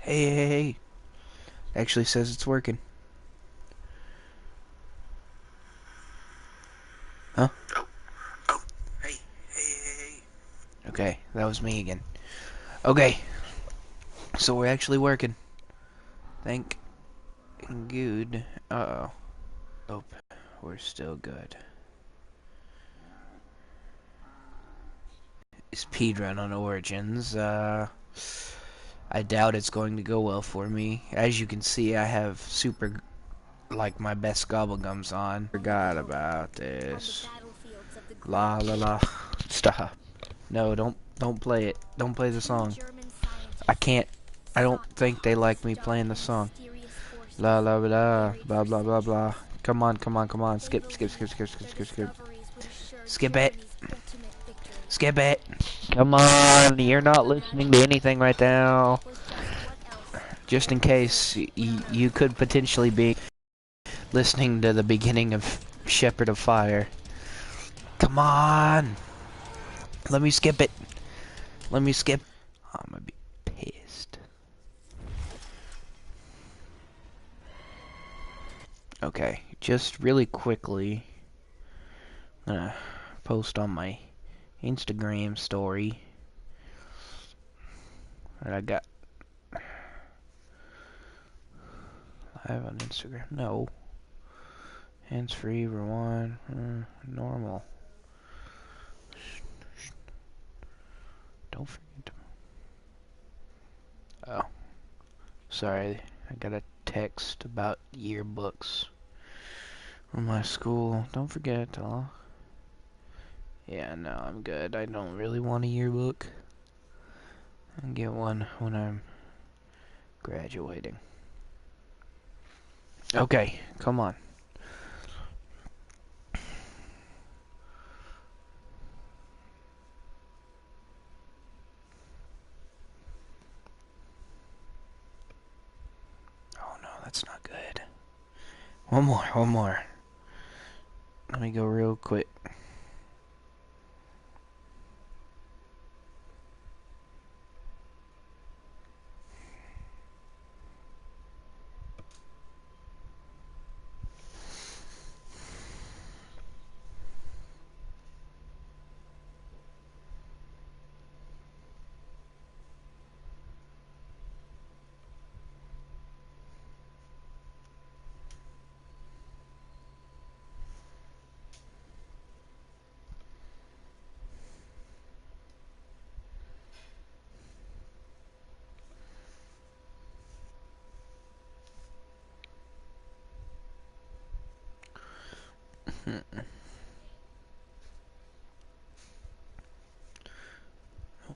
Hey. Actually says it's working. Huh? Oh, hey. Okay, that was me again. Okay, so we're actually working. Thank good. Uh-oh. Oh, we're still good. Speedrun on Origins. I doubt it's going to go well for me. As you can see, I have my best gobblegums on. Forgot about this. La la la. Stop. No, don't play it. Don't play the song. I can't. I don't think they like me playing the song. La la la. Blah blah blah blah. Come on. Skip. Skip it. Skip it. Come on. You're not listening to anything right now. Just in case you could potentially be listening to the beginning of Shepherd of Fire. Come on. Let me skip it. I'm gonna be pissed. Okay, just really quickly, I'm gonna post on my Instagram story that I got live on Instagram. No. Hands free, rewind, normal. Don't forget to... Oh. Sorry, I got a text about yearbooks from my school. Don't forget to... Yeah, no, I'm good. I don't really want a yearbook. I'll get one when I'm graduating. Okay, come on. Oh no, that's not good. One more. Let me go real quick.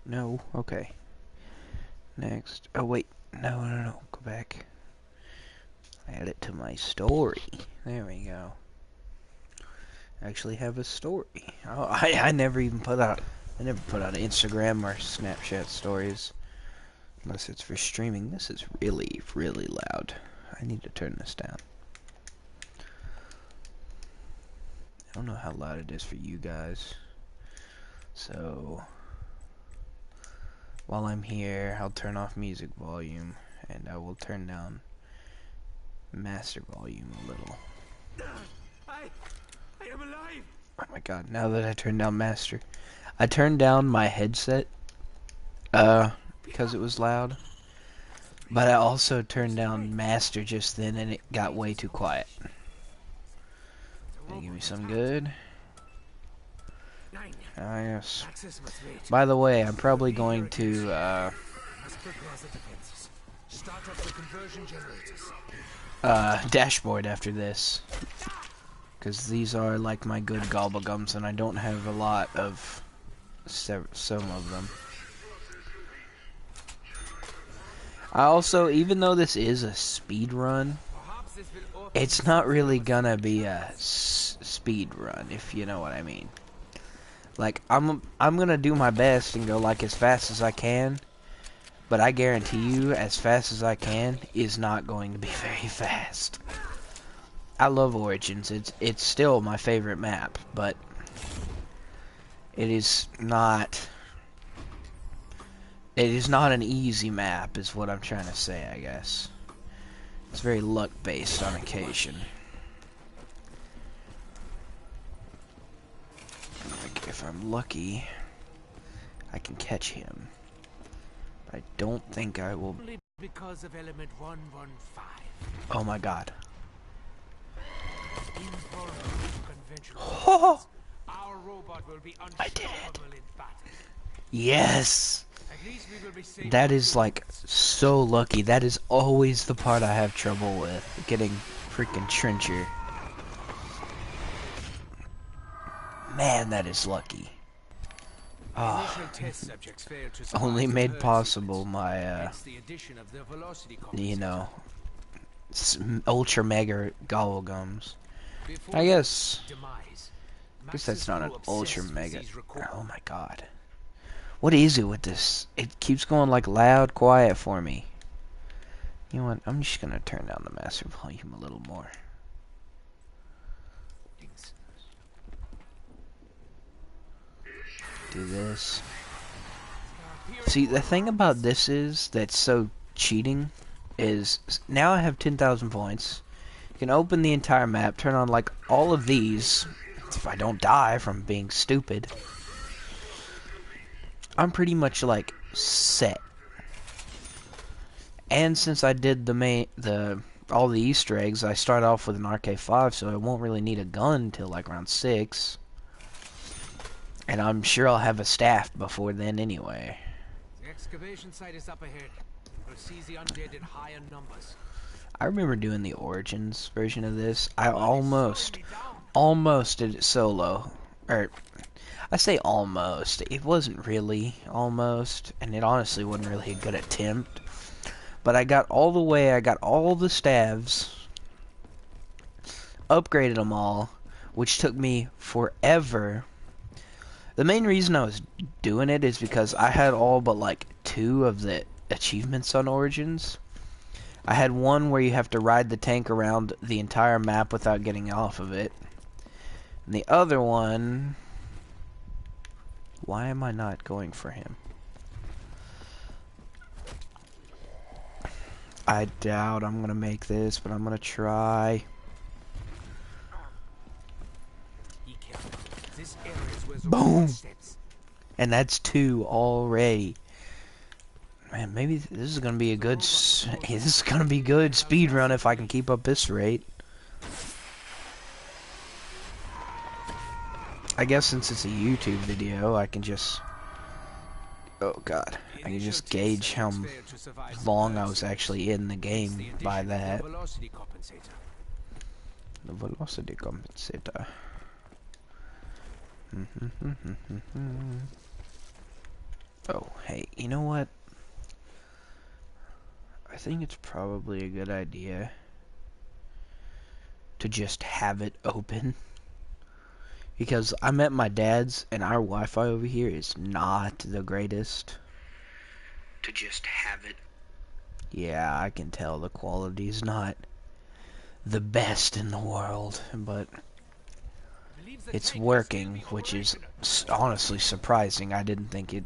No, okay. Next. Oh, wait. No. Go back. Add it to my story. There we go. I actually have a story. Oh, I never even put out... I never put out Instagram or Snapchat stories. Unless it's for streaming. This is really loud. I need to turn this down. I don't know how loud it is for you guys. So... while I'm here, I'll turn off music volume. And I will turn down master volume a little. I am alive. Oh my god, now that I turned down master. I turned down my headset because it was loud. But I also turned down master just then and it got way too quiet. Gonna give me some good. Ah, yes. By the way, I'm probably going to dashboard after this. Because these are like my good gobblegums and I don't have a lot of some of them. I also, even though this is a speed run, it's not really gonna be a speed run, if you know what I mean. Like, I'm gonna do my best and go like as fast as I can, but I guarantee you, as fast as I can is not going to be very fast. I love Origins. It's still my favorite map, but it is not It is not an easy map, is what I'm trying to say, I guess. It's very luck-based on occasion. Like, if I'm lucky, I can catch him. But I don't think I will... Only because of element 115. Oh my god. Oh! Our robot will be I did it. unstoppable in battle. Yes! At least we will be safe. That is like so lucky. That is always the part I have trouble with. Getting freaking Trencher. Man, that is lucky. Initial test subjects failed to survive Only the made third possible sequence. my, Hence the addition of the velocity you compensator. know, ultra mega gobble gums. Before I guess demise, that's not an Maxis grew ultra obsessed with mega. these records. Oh my god. What is it with this? It keeps going like loud, quiet for me. You know what? I'm just gonna turn down the master volume a little more. Do this. See, the thing about this is that's so cheating is now I have 10,000 points. You can open the entire map, turn on like all of these. If I don't die from being stupid, I'm pretty much like set. And since I did all the Easter eggs, I start off with an RK5, so I won't really need a gun till like round 6. And I'm sure I'll have a staff before then anyway. The excavation site is up ahead. We'll seize the undead in higher numbers. I remember doing the Origins version of this. I almost did it solo. Or, I say almost. It wasn't really almost, and it honestly wasn't really a good attempt. But I got all the way, I got all the staves, upgraded them all, which took me forever. The main reason I was doing it is because I had all but like 2 of the achievements on Origins. I had one where you have to ride the tank around the entire map without getting off of it. And the other one... Why am I not going for him? I doubt I'm gonna make this, but I'm gonna try. Boom! And that's 2 already. Man, maybe this is gonna be a good. This is gonna be good speed run if I can keep up this rate. I guess since it's a YouTube video, I can just. Oh God, I can just gauge how long I was actually in the game by that. The velocity compensator. Oh, hey, you know what? I think it's probably a good idea to just have it open. Because I'm at my dad's and our Wi-Fi over here is not the greatest. To just have it. Yeah, I can tell the quality's not the best in the world, but it's working, which is honestly surprising. I didn't think it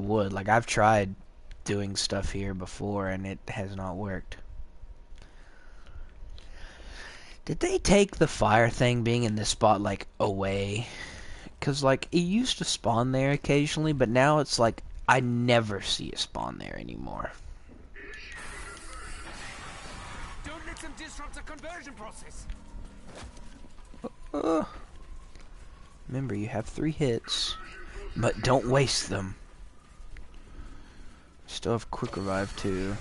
would. Like, I've tried doing stuff here before and it has not worked. Did they take the fire thing being in this spot, like, away? Because, like, it used to spawn there occasionally, but now it's like, I never see it spawn there anymore. Don't let them disrupt the conversion process. Remember, you have 3 hits, but don't waste them. Still have quick revive, too.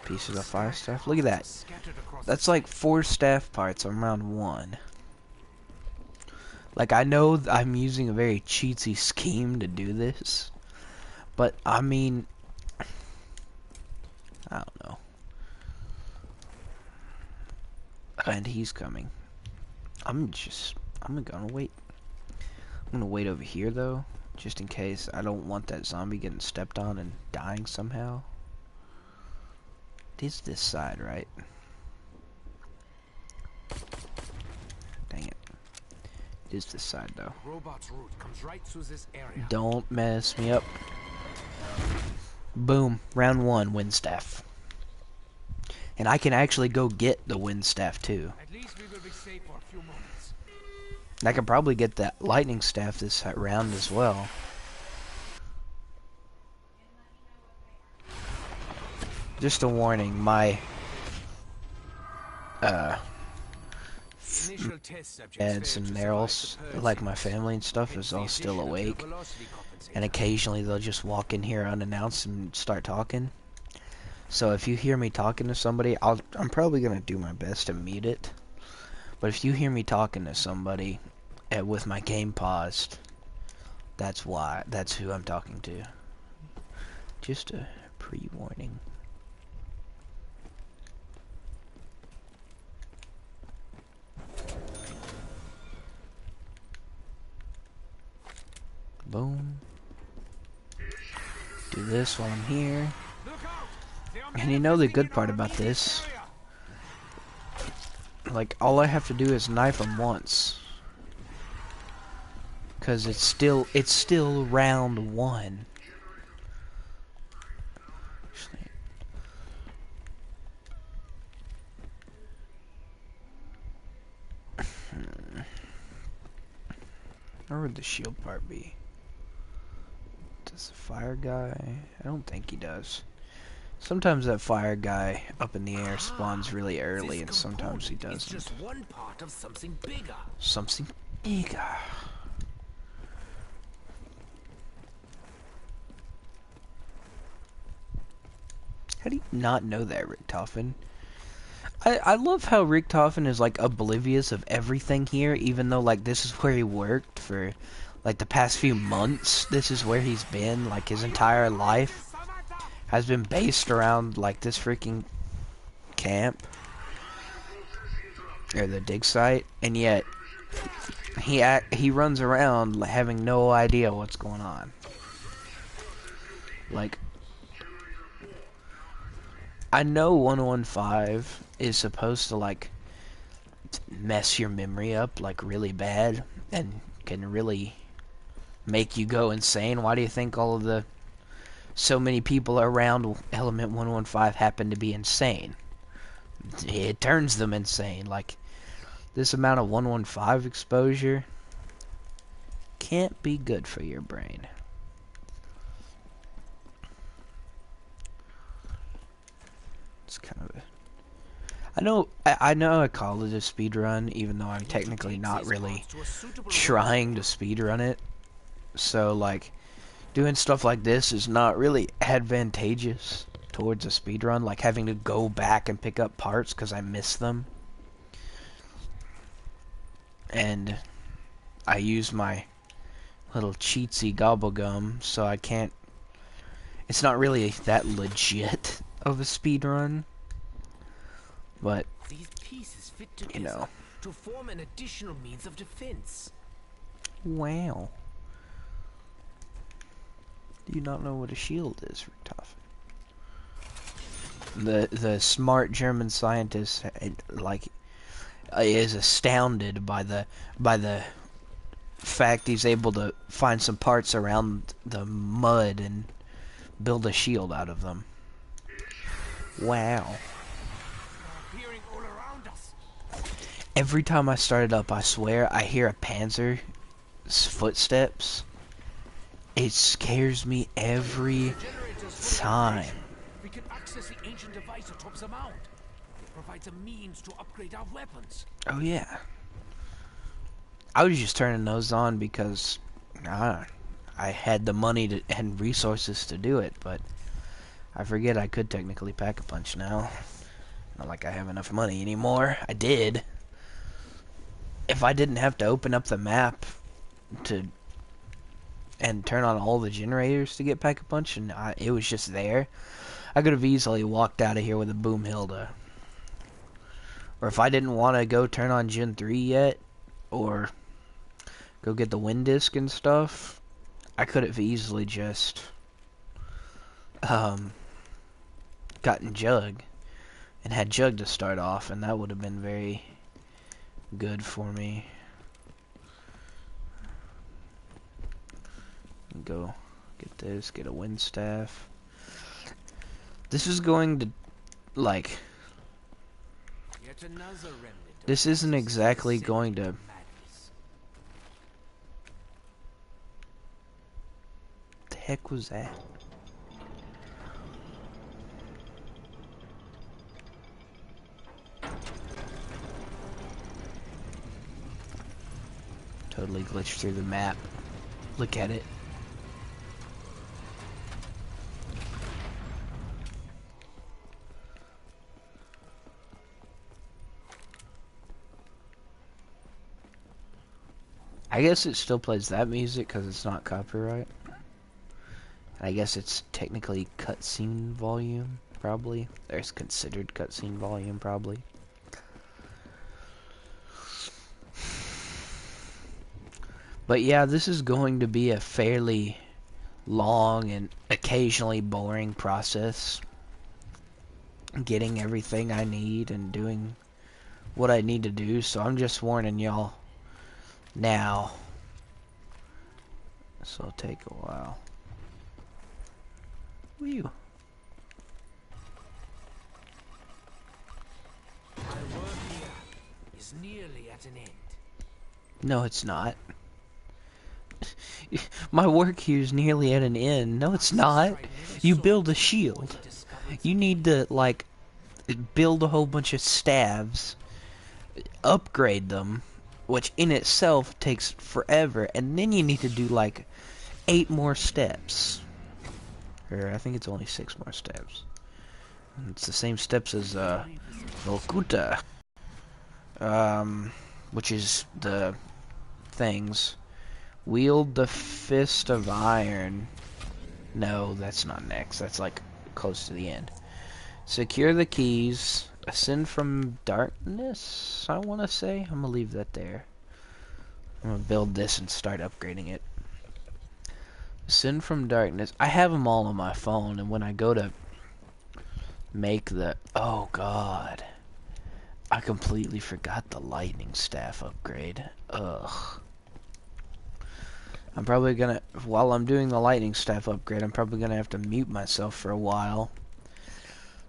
Pieces of fire staff. Look at that. That's like 4 staff parts on round 1. Like, I know I'm using a very cheatsy scheme to do this, but I mean, I don't know. And he's coming. I'm gonna wait. I'm gonna wait over here though, just in case. I don't want that zombie getting stepped on and dying somehow. It is this side, right? Dang it. Just this side though. The robot's route comes right through this area. Don't mess me up. Boom. Round 1, wind staff. And I can actually go get the wind staff too. At least we will be safe for a few moments. I could probably get that lightning staff this round as well. Just a warning, my Initial test subjects dads and they're all like my family and stuff is all still awake, and occasionally they'll just walk in here unannounced and start talking. So if you hear me talking to somebody, I'm probably gonna do my best to mute it. But if you hear me talking to somebody with my game paused, that's who I'm talking to. Just a pre-warning. Boom. Do this while I'm here. And you know the good part about this? Like, all I have to do is knife them once. Cause it's still round 1. Where would the shield part be? Does the fire guy? I don't think he does. Sometimes that fire guy up in the air spawns really early, and sometimes he doesn't. It's just one part of something bigger. Something bigger. How do you not know that, Richtofen? I love how Richtofen is like oblivious of everything here, even though like this is where he worked for like the past few months. This is where he's been, like his entire life has been based around like this freaking camp or the dig site, and yet he runs around having no idea what's going on. Like, I know 115 is supposed to like mess your memory up like really bad and can really make you go insane. Why do you think all of so many people around element 115 happen to be insane? It turns them insane. Like, this amount of 115 exposure can't be good for your brain. It's kind of I know I call it a speedrun, even though I'm technically not really trying to speedrun it. So, like, doing stuff like this is not really advantageous towards a speedrun, like having to go back and pick up parts because I miss them. And I use my little cheatsy gobblegum, so I can't... It's not really that legit of a speedrun. But, these pieces fit you know. to form an additional means of defense. Wow. Do you not know what a shield is, Richtofen? The smart German scientist like is astounded by the fact he's able to find some parts around the mud and build a shield out of them. Wow. Every time I start it up, I swear I hear a Panzer's footsteps. It scares me every time. We can access the ancient device atop the mount. It provides a means to upgrade our weapons. Oh yeah. I was just turning those on because I had the money and resources to do it, but I forget I could technically pack a punch now. Not like I have enough money anymore. I did. If I didn't have to open up the map and turn on all the generators to get Pack-a-Punch, and it was just there, I could have easily walked out of here with a Boom Hilda. Or if I didn't want to go turn on Gen 3 yet, or go get the Wind Disc and stuff, I could have easily just gotten Jug, and had Jug to start off, and that would have been very good for me. Go get this, get a wind staff. This is going to, like, Yet another remnant of this isn't justice exactly descending going to... to madness. The heck was that? Totally glitched through the map. Look at it. I guess it still plays that music because it's not copyright. I guess it's technically cutscene volume, probably. There's considered cutscene volume, probably. But yeah, this is going to be a fairly long and occasionally boring process. Getting everything I need and doing what I need to do, so I'm just warning y'all now. So it'll take a while. Whew. My work here is nearly at an end. No, it's not. My work here is nearly at an end. No, it's not. You build a shield. You need to, like, build a whole bunch of staves, upgrade them, which in itself takes forever, and then you need to do, like, 8 more steps. Or I think it's only 6 more steps. It's the same steps as, Volkuta. Which is the things. Wield the Fist of Iron. No, that's not next. That's like close to the end. Secure the keys. Ascend from darkness, I want to say. I'm going to leave that there. I'm going to build this and start upgrading it. Ascend from darkness. I have them all on my phone, and when I go to make the... Oh, God. I completely forgot the lightning staff upgrade. Ugh. I'm probably gonna, while I'm doing the lightning staff upgrade, I'm probably gonna have to mute myself for a while.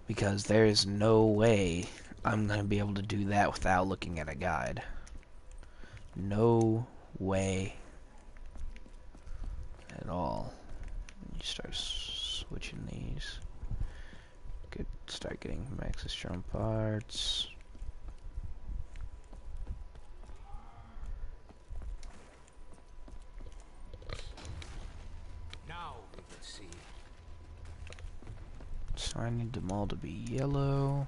Because there is no way I'm gonna be able to do that without looking at a guide. No way at all. You start switching these. Good, start getting Maxis Drum parts. So I need them all to be yellow.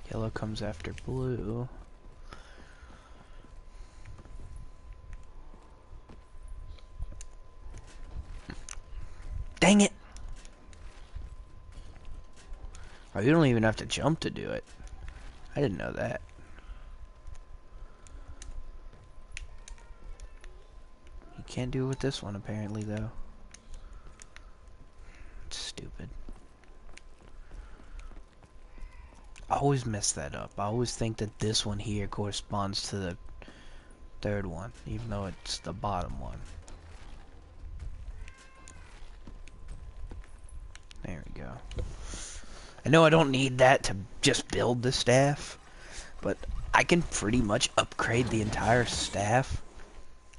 Yellow comes after blue. Dang it! Oh, you don't even have to jump to do it. I didn't know that. You can't do it with this one, apparently, though. It's stupid. I always mess that up. I always think that this one here corresponds to the third one, even though it's the bottom one. There we go. I know I don't need that to just build the staff, but I can pretty much upgrade the entire staff.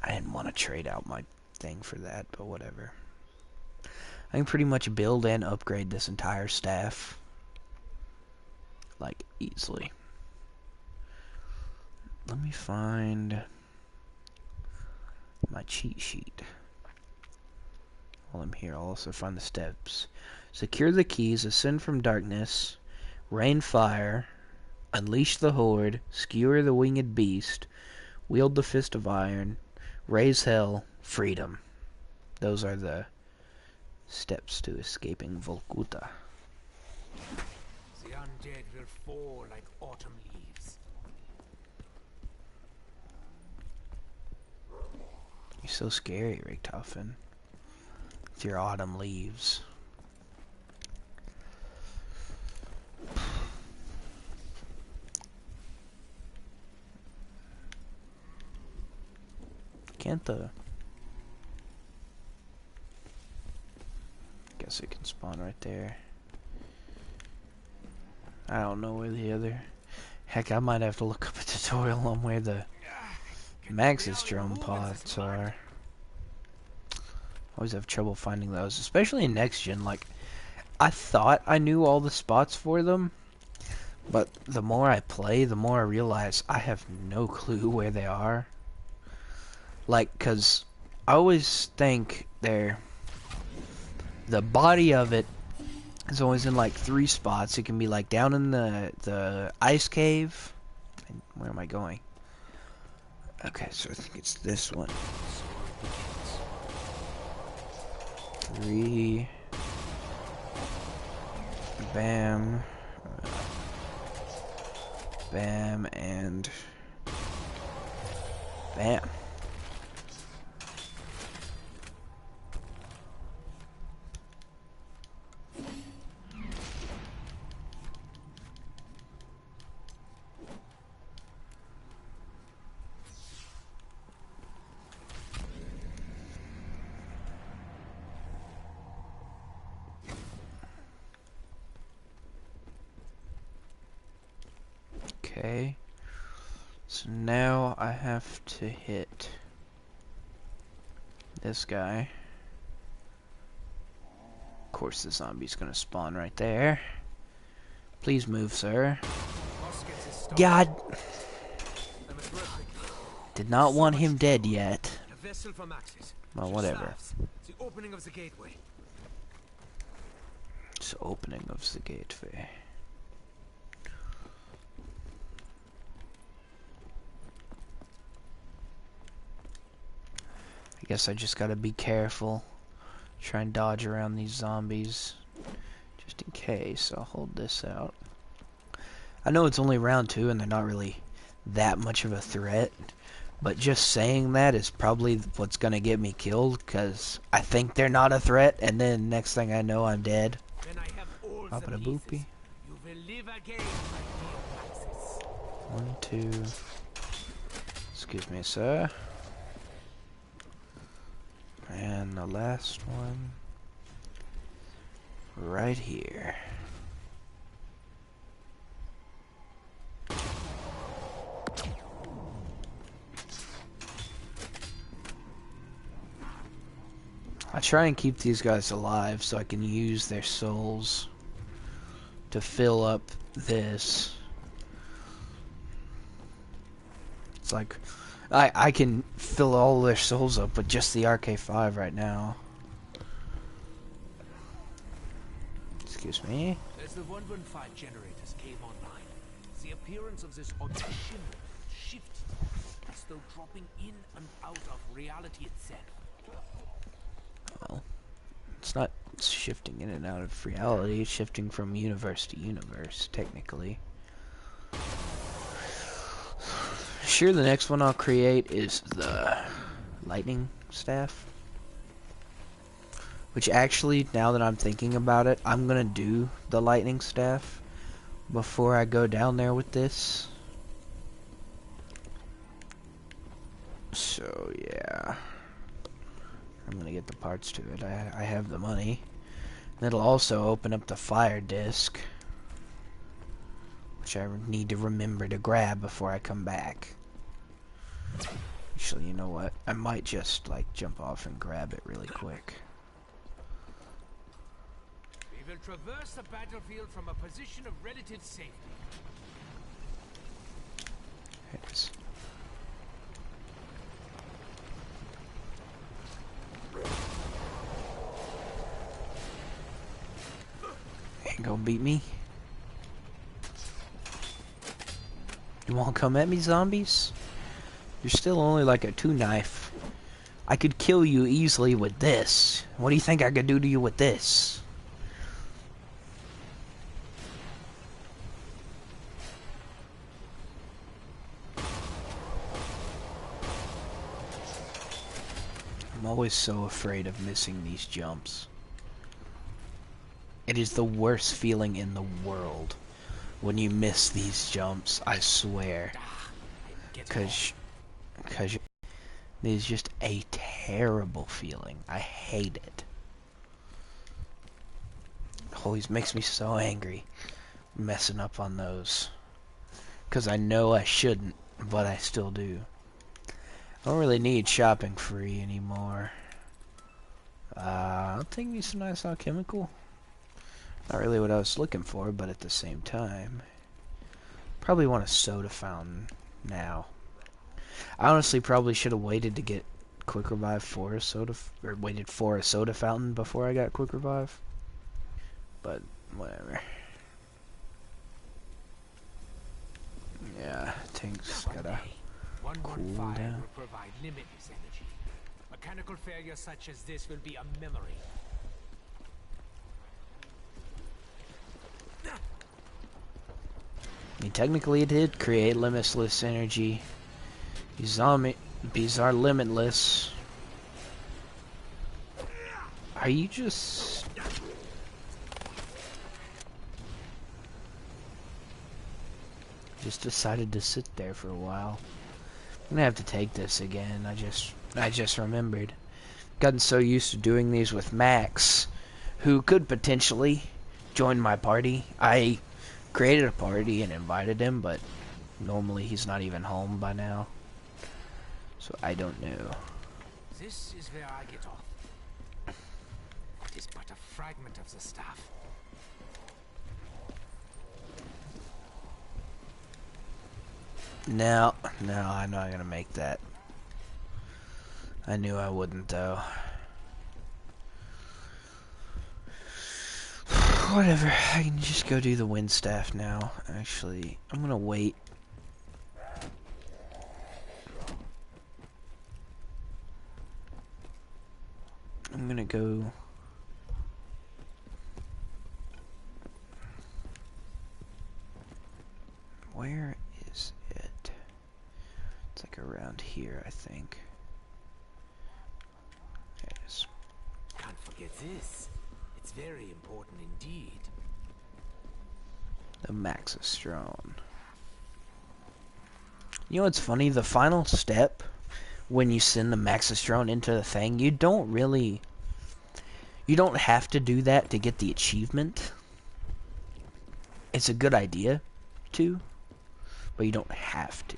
I didn't want to trade out my thing for that, but whatever. I can pretty much build and upgrade this entire staff. Like, easily. Let me find my cheat sheet. While I'm here, I'll also find the steps. Secure the keys, ascend from darkness, rain fire, unleash the horde, skewer the winged beast, wield the fist of iron, raise hell, freedom. Those are the steps to escaping Volkuta. The undead will fall like autumn leaves. You're so scary, Richtofen. With your autumn leaves. can't the... Guess it can spawn right there. I don't know where the other... Heck, I might have to look up a tutorial on where the Max's drone pods are. Always have trouble finding those, especially in next gen. Like, I thought I knew all the spots for them, but the more I play, the more I realize I have no clue where they are. Like, cause I always think the body of it is always in like 3 spots. It can be like down in the ice cave. And where am I going? Okay, so I think it's this one. 3. Bam. Bam and bam. Okay, so now I have to hit this guy. Of course the zombie's gonna spawn right there. Please move, sir. God! Did not want him dead yet. Well, whatever. It's the opening of the gateway. It's the opening of the gateway. I guess I just gotta be careful. Try and dodge around these zombies. Just in case, I'll hold this out. I know it's only round 2 and they're not really that much of a threat. But just saying that is probably what's gonna get me killed, because I think they're not a threat, and then next thing I know I'm dead. When I have all Pop it the a pieces, boopy. you will live again, my dear Maxis. 1, 2. Excuse me, sir. And the last one right here. I try and keep these guys alive so I can use their souls to fill up this. It's like I can fill all their souls up with just the RK5 right now. Excuse me. As the 115 generators came online, the appearance of this odd shimmer shifted, as though dropping in and out of reality itself. Well, it's not shifting in and out of reality, it's shifting from universe to universe, technically. Sure, the next one I'll create is the lightning staff. Which actually, now that I'm thinking about it, I'm gonna do the lightning staff before I go down there with this. So, yeah. I'm gonna get the parts to it. I have the money. And it'll also open up the fire disc, which I need to remember to grab before I come back. Actually, you know what? I might just, like, jump off and grab it really quick. We will traverse the battlefield from a position of relative safety. Thanks. Ain't gonna beat me. You wanna come at me, zombies? You're still only like a 2-knife. I could kill you easily with this. What do you think I could do to you with this? I'm always so afraid of missing these jumps. It is the worst feeling in the world when you miss these jumps, I swear. Cause It is just a terrible feeling. I hate it. It always makes me so angry messing up on those. Because I know I shouldn't, but I still do. I don't really need shopping free anymore. I'll take me some nice alchemical. Not really what I was looking for, but at the same time, probably want a soda fountain now. I honestly probably should have waited to get quick revive for a soda, or waited for a soda fountain before I got quick revive. But whatever. Yeah, tank's gotta cool down. Will provide limitless energy. Mechanical failure such as this will be a memory. I mean, technically it did create limitless energy. These are limitless. Are you just... Just decided to sit there for a while. I'm gonna have to take this again. I just remembered. Gotten so used to doing these with Max, who could potentially join my party. I created a party and invited him, but normally he's not even home by now. So I don't know. This is where I get off. It is but a fragment of the staff. No, I'm not gonna make that. I knew I wouldn't, though. Whatever, I can just go do the wind staff now. Actually, I'm gonna wait. I'm gonna go... Where is it? It's like around here, I think. There it is. Can't forget this. It's very important indeed. The Maxistron. You know what's funny? The final step, when you send the Maxistron into the thing, you don't have to do that to get the achievement. It's a good idea to, but you don't have to.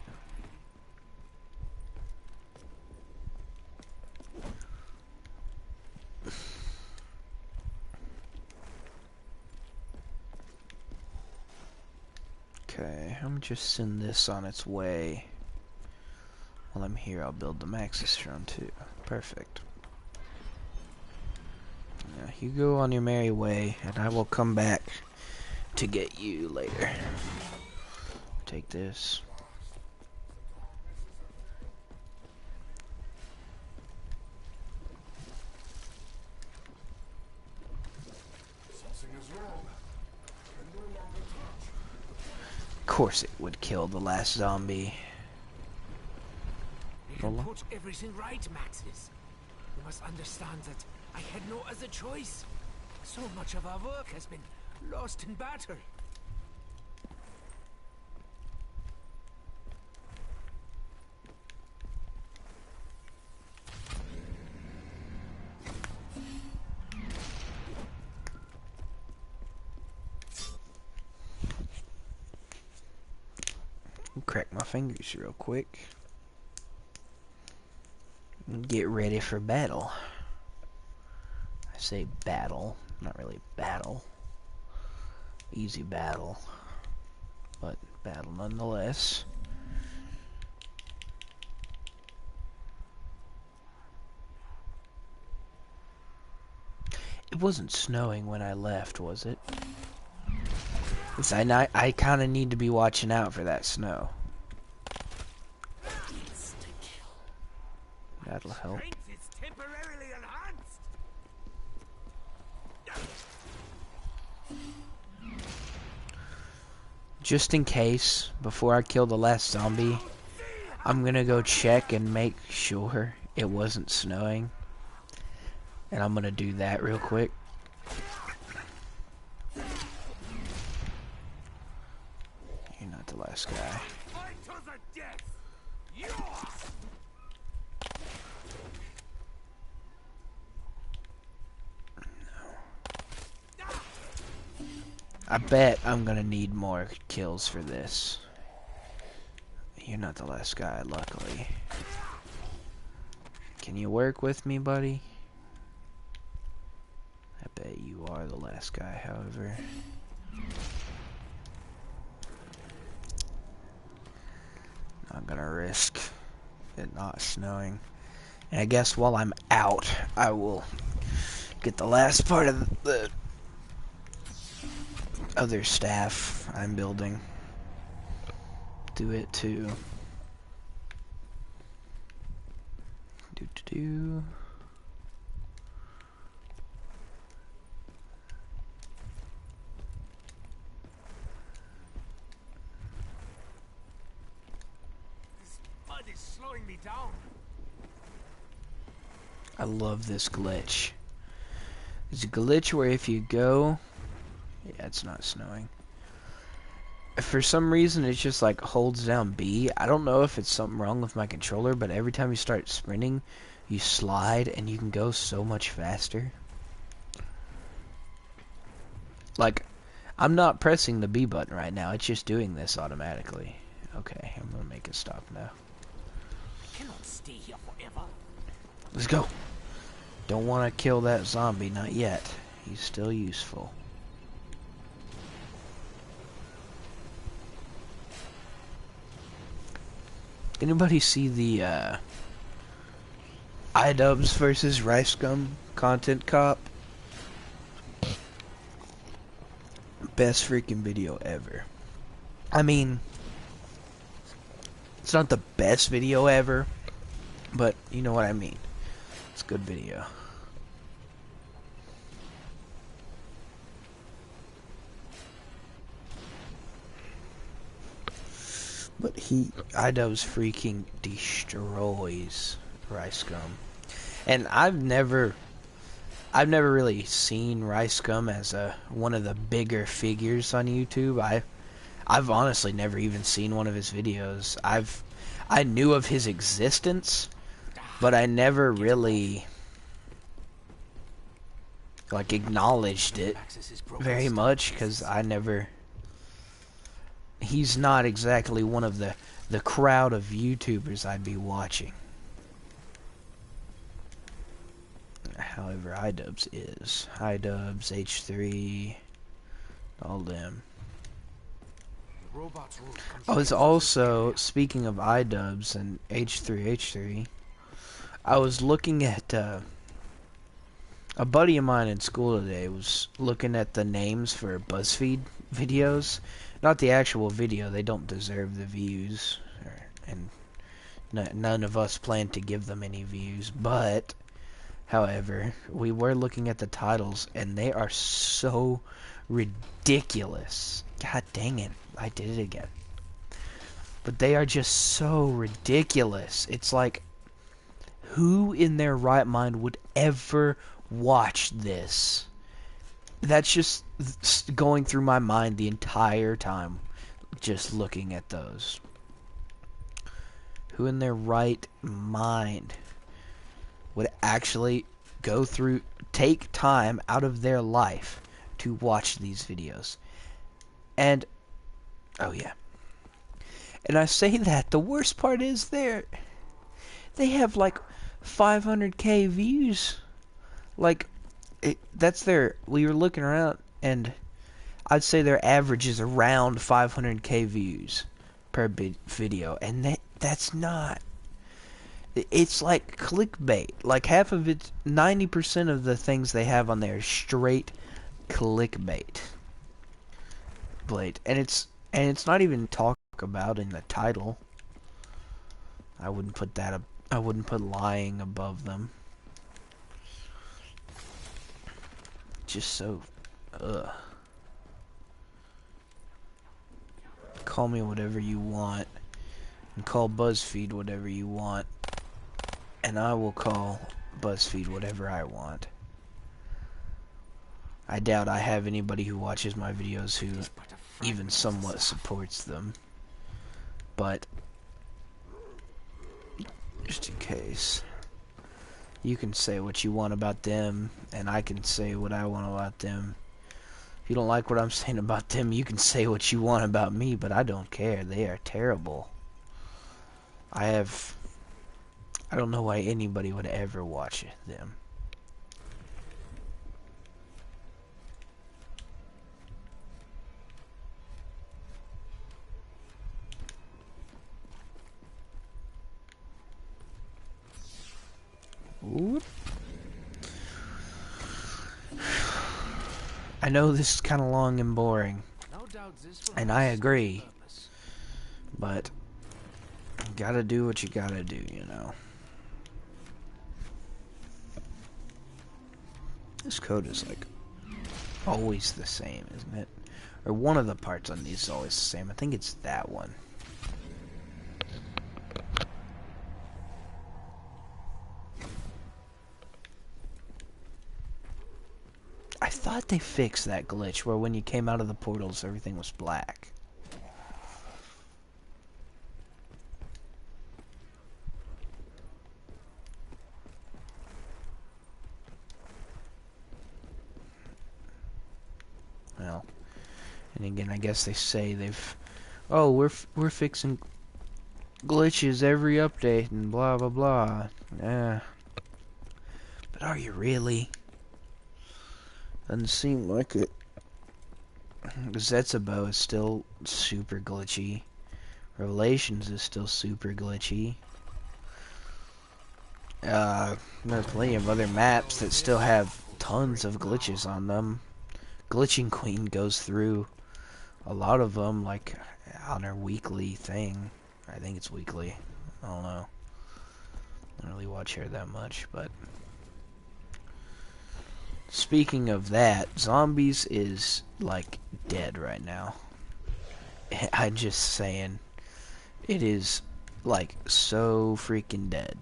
Okay, I'm just send this on its way. While I'm here, I'll build the Maxistron too. Perfect. Now, you go on your merry way, and I will come back to get you later. Take this. Of course it would kill the last zombie. You can put everything right, Maxis. You must understand that I had no other choice. So much of our work has been lost in battle. Crack my fingers real quick. Get ready for battle. I say battle, not really battle. Easy battle, but battle nonetheless. It wasn't snowing when I left, was it? I kind of need to be watching out for that snow. That'll help. Just in case, before I kill the last zombie, I'm gonna go check and make sure it wasn't snowing. And I'm gonna do that real quick. You're not the last guy. I bet I'm gonna need more kills for this. You're not the last guy, luckily. Can you work with me, buddy? I bet you are the last guy, however. Not gonna risk it not snowing. And I guess while I'm out, I will get the last part of the other staff I'm building. Do it too. Do. This mud is slowing me down. I love this glitch. There's a glitch where if you go... Yeah, it's not snowing. For some reason, it just like holds down B. I don't know if it's something wrong with my controller, but every time you start sprinting, you slide and you can go so much faster. Like, I'm not pressing the B button right now. It's just doing this automatically. Okay, I'm gonna make it stop now. I cannot stay here forever. Let's go. Don't want to kill that zombie, not yet. He's still useful. Anybody see the iDubbbz versus Rice Gum content cop? Best freaking video ever. I mean, it's not the best video ever, but you know what I mean. It's a good video. But iDubbbz freaking destroys Rice Gum. And I've never really seen Rice Gum as one of the bigger figures on YouTube. I've honestly never even seen one of his videos. I knew of his existence, but I never really like acknowledged it very much because he's not exactly one of the crowd of YouTubers I'd be watching. However, iDubbbz is. iDubbbz, H3, all them. I was also, speaking of iDubbbz and H3, I was looking at, a buddy of mine in school today was looking at the names for BuzzFeed videos. Not the actual video, they don't deserve the views, and none of us plan to give them any views, but... However, we were looking at the titles, and they are so ridiculous. God dang it, I did it again. But they are just so ridiculous. It's like, who in their right mind would ever watch this? That's just going through my mind the entire time, just looking at those. Who in their right mind would actually take time out of their life to watch these videos? And, oh yeah. And I say that, the worst part is they have like 500k views. Like, we were looking around, and I'd say their average is around 500k views per video, and that's not... It's like clickbait. Like half of it, 90% of the things they have on there is straight clickbait. And it's not even talk about in the title. I wouldn't put that up. I wouldn't put lying above them. Just so, Call me whatever you want, and call BuzzFeed whatever you want. And I will call BuzzFeed whatever I want. I doubt I have anybody who watches my videos who even somewhat supports them. But, just in case, you can say what you want about them, and I can say what I want about them. If you don't like what I'm saying about them, you can say what you want about me, but I don't care. They are terrible. I don't know why anybody would ever watch them. Ooh. I know this is kind of long and boring, No doubt this will and have I some agree, purpose. but you gotta do what you gotta do, you know. This code is like always the same, isn't it? Or one of the parts on these is always the same. I think it's that one. I thought they fixed that glitch where when you came out of the portals everything was black. Well, and again, I guess they say oh, we're fixing glitches every update and blah blah blah. Yeah, but are you really? Doesn't seem like it. Zetsubo is still super glitchy. Revelations is still super glitchy. There are plenty of other maps that still have tons of glitches on them. Glitching Queen goes through a lot of them, like on her weekly thing. I think it's weekly. I don't know. I don't really watch her that much, but speaking of that, zombies is like dead right now. I'm just saying, it is like so freaking dead.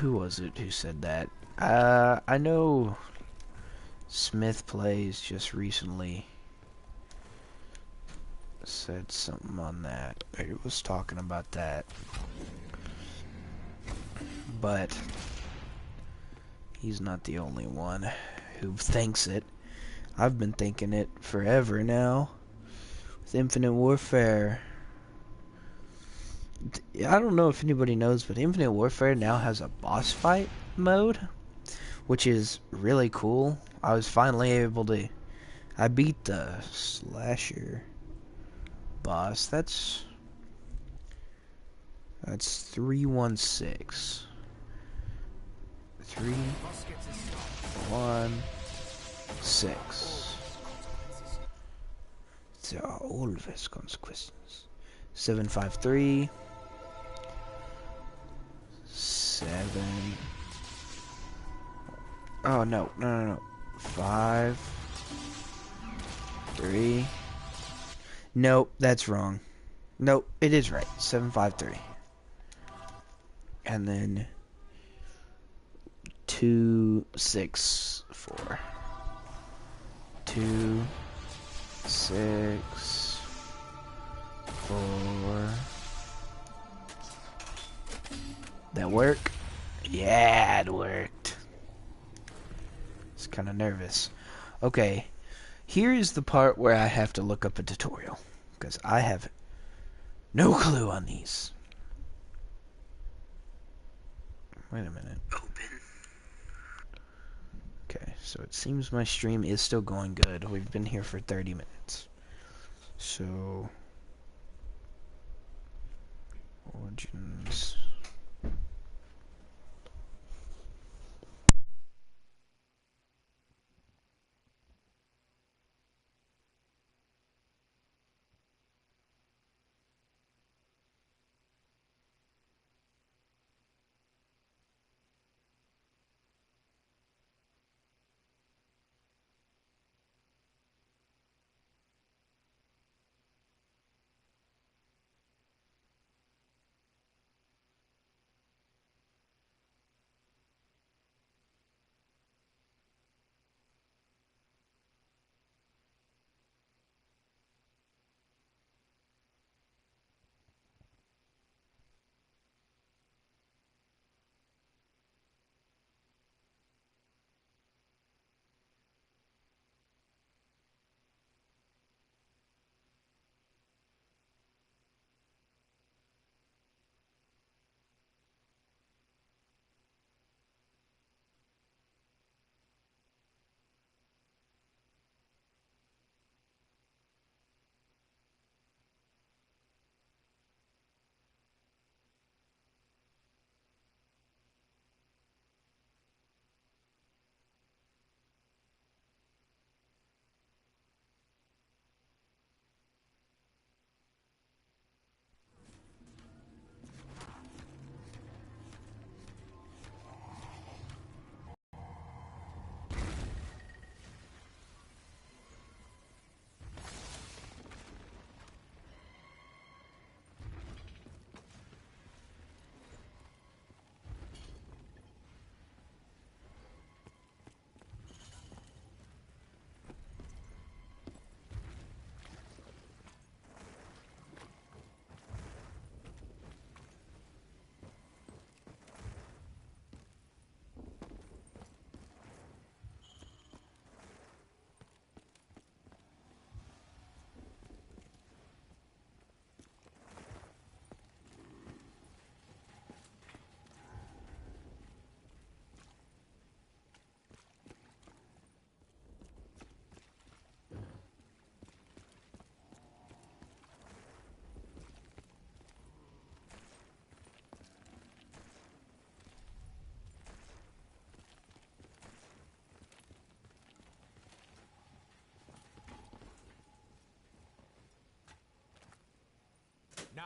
Who was it who said that? I know Smith Plays just recently said something on that. It was talking about that. But he's not the only one who thinks it. I've been thinking it forever now. With Infinite Warfare. I don't know if anybody knows, but Infinite Warfare now has a boss fight mode, which is really cool. I was finally able to... I beat the slasher boss. That's 316. 316. There are always consequences. 753. 7. Oh no, no. 5. 3. Nope, that's wrong. Nope, it is right. 753. And then 264. 2 6 4. That work? Yeah, it worked. It's kind of nervous. Okay, here is the part where I have to look up a tutorial, because I have no clue on these. Wait a minute. Open. Okay, so it seems my stream is still going good. We've been here for 30 minutes. So, Origins.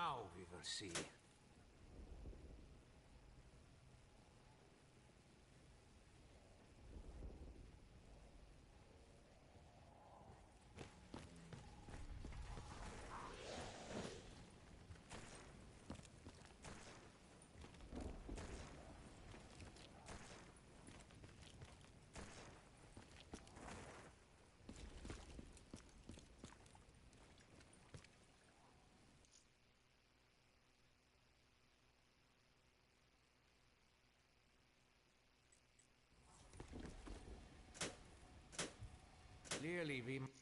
Now we will see. Clearly, we must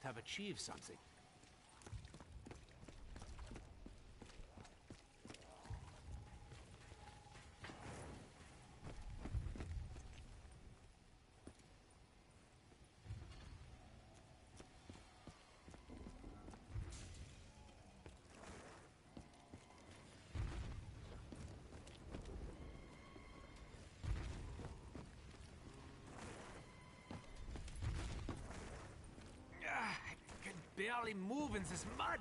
have achieved something. I can barely move in this mud.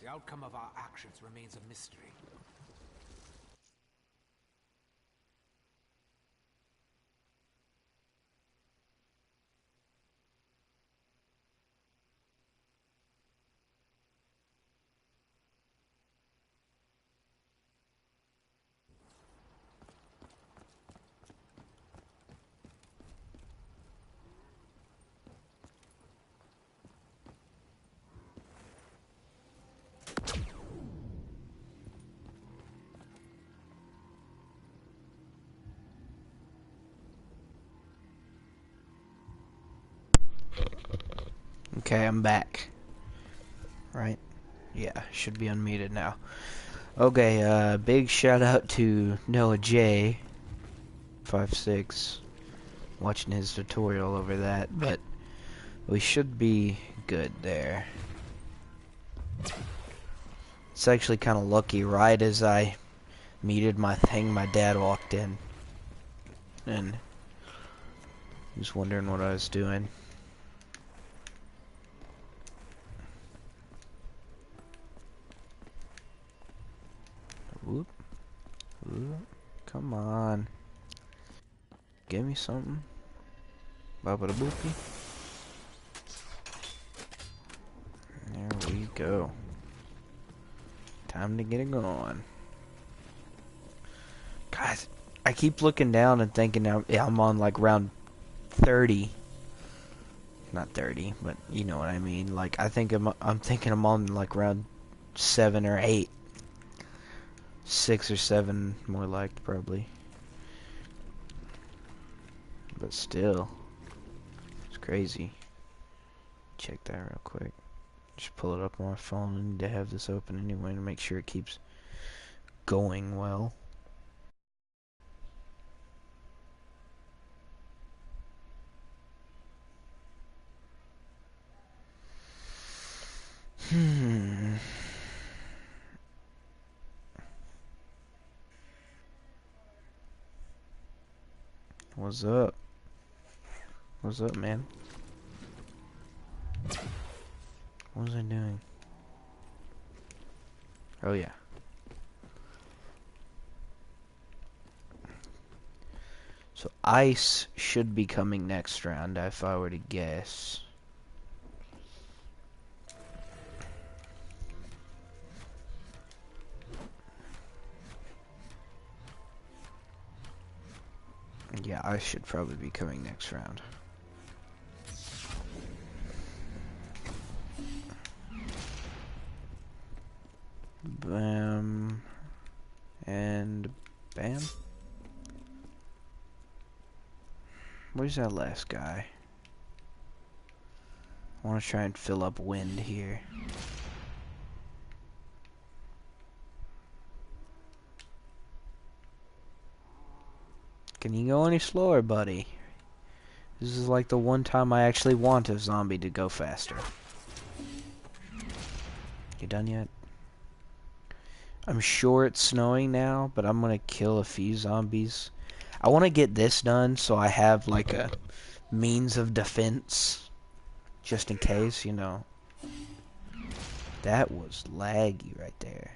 The outcome of our actions remains a mystery. Okay, I'm back. Right? Yeah, should be unmuted now. Okay, big shout out to Noah J 56 watching his tutorial over that, but we should be good there. It's actually kind of lucky. Right as I meted my thing, my dad walked in, and he was wondering what I was doing. Whoop, whoop, come on, give me something, baba da boopy. There we go. Time to get it going. Guys, I keep looking down and thinking I'm on like round 30. Not 30, but you know what I mean. Like I'm thinking I'm on like round 7 or 8. 6 or 7 more like probably. But still, it's crazy. Check that real quick. Just pull it up on my phone. I need to have this open anyway to make sure it keeps going well. What's up? What's up, man? What was I doing? Oh, yeah. So, ice should be coming next round, if I were to guess. Yeah, ice should probably be coming next round. Bam. And bam. Where's that last guy? I want to try and fill up wind here. Can you go any slower, buddy? This is like the one time I actually want a zombie to go faster. You done yet? I'm sure it's snowing now, but I'm gonna kill a few zombies. I want to get this done so I have like a means of defense, just in case, you know. That was laggy right there.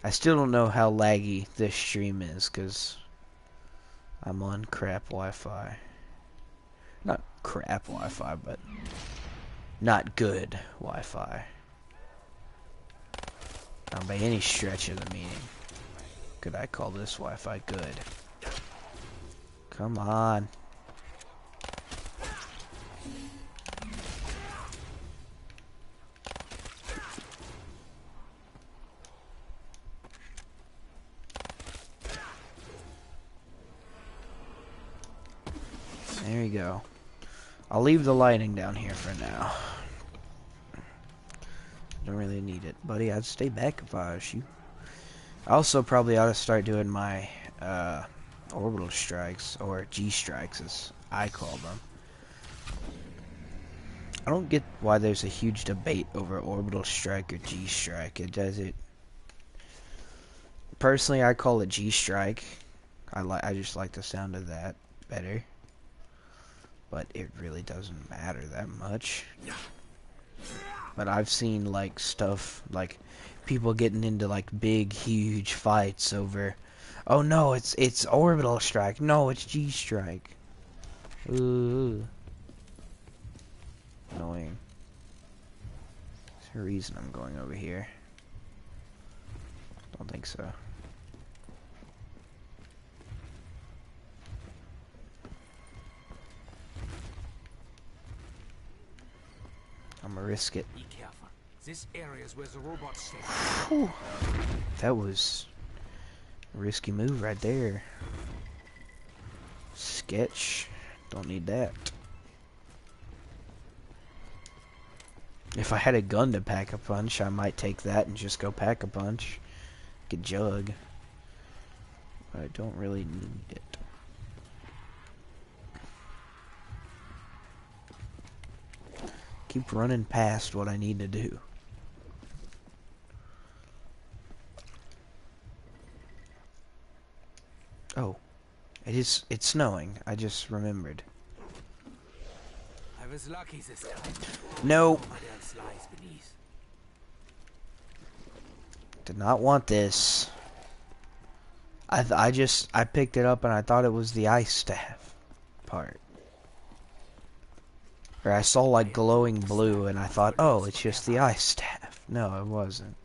I still don't know how laggy this stream is, because I'm on crap Wi-Fi. Not crap Wi-Fi, but not good Wi-Fi. Not by any stretch of the meaning could I call this Wi-Fi good. Come on. There you go. I'll leave the lighting down here for now. Don't really need it. Buddy, I'd stay back if I was you. I also probably ought to start doing my orbital strikes, or G strikes as I call them. I don't get why there's a huge debate over orbital strike or G strike. It does it. Personally, I call it G strike. I just like the sound of that better. But it really doesn't matter that much. But I've seen like stuff like people getting into like big huge fights over, oh no, it's orbital strike, no, it's G strike. Ooh, annoying. Is there a reason I'm going over here? Don't think so. I'm gonna risk it. Be careful. This area is where the robots stay. Whew. That was a risky move right there. Sketch. Don't need that. If I had a gun to pack a punch, I might take that and just go pack a punch. Get jug. But I don't really need it. Keep running past what I need to do. Oh. It's snowing. I just remembered. I was lucky this time. No. What else lies beneath? Did not want this. I picked it up and I thought it was the ice staff part. Or I saw like glowing blue and I thought, oh, it's just the ice staff. No, it wasn't.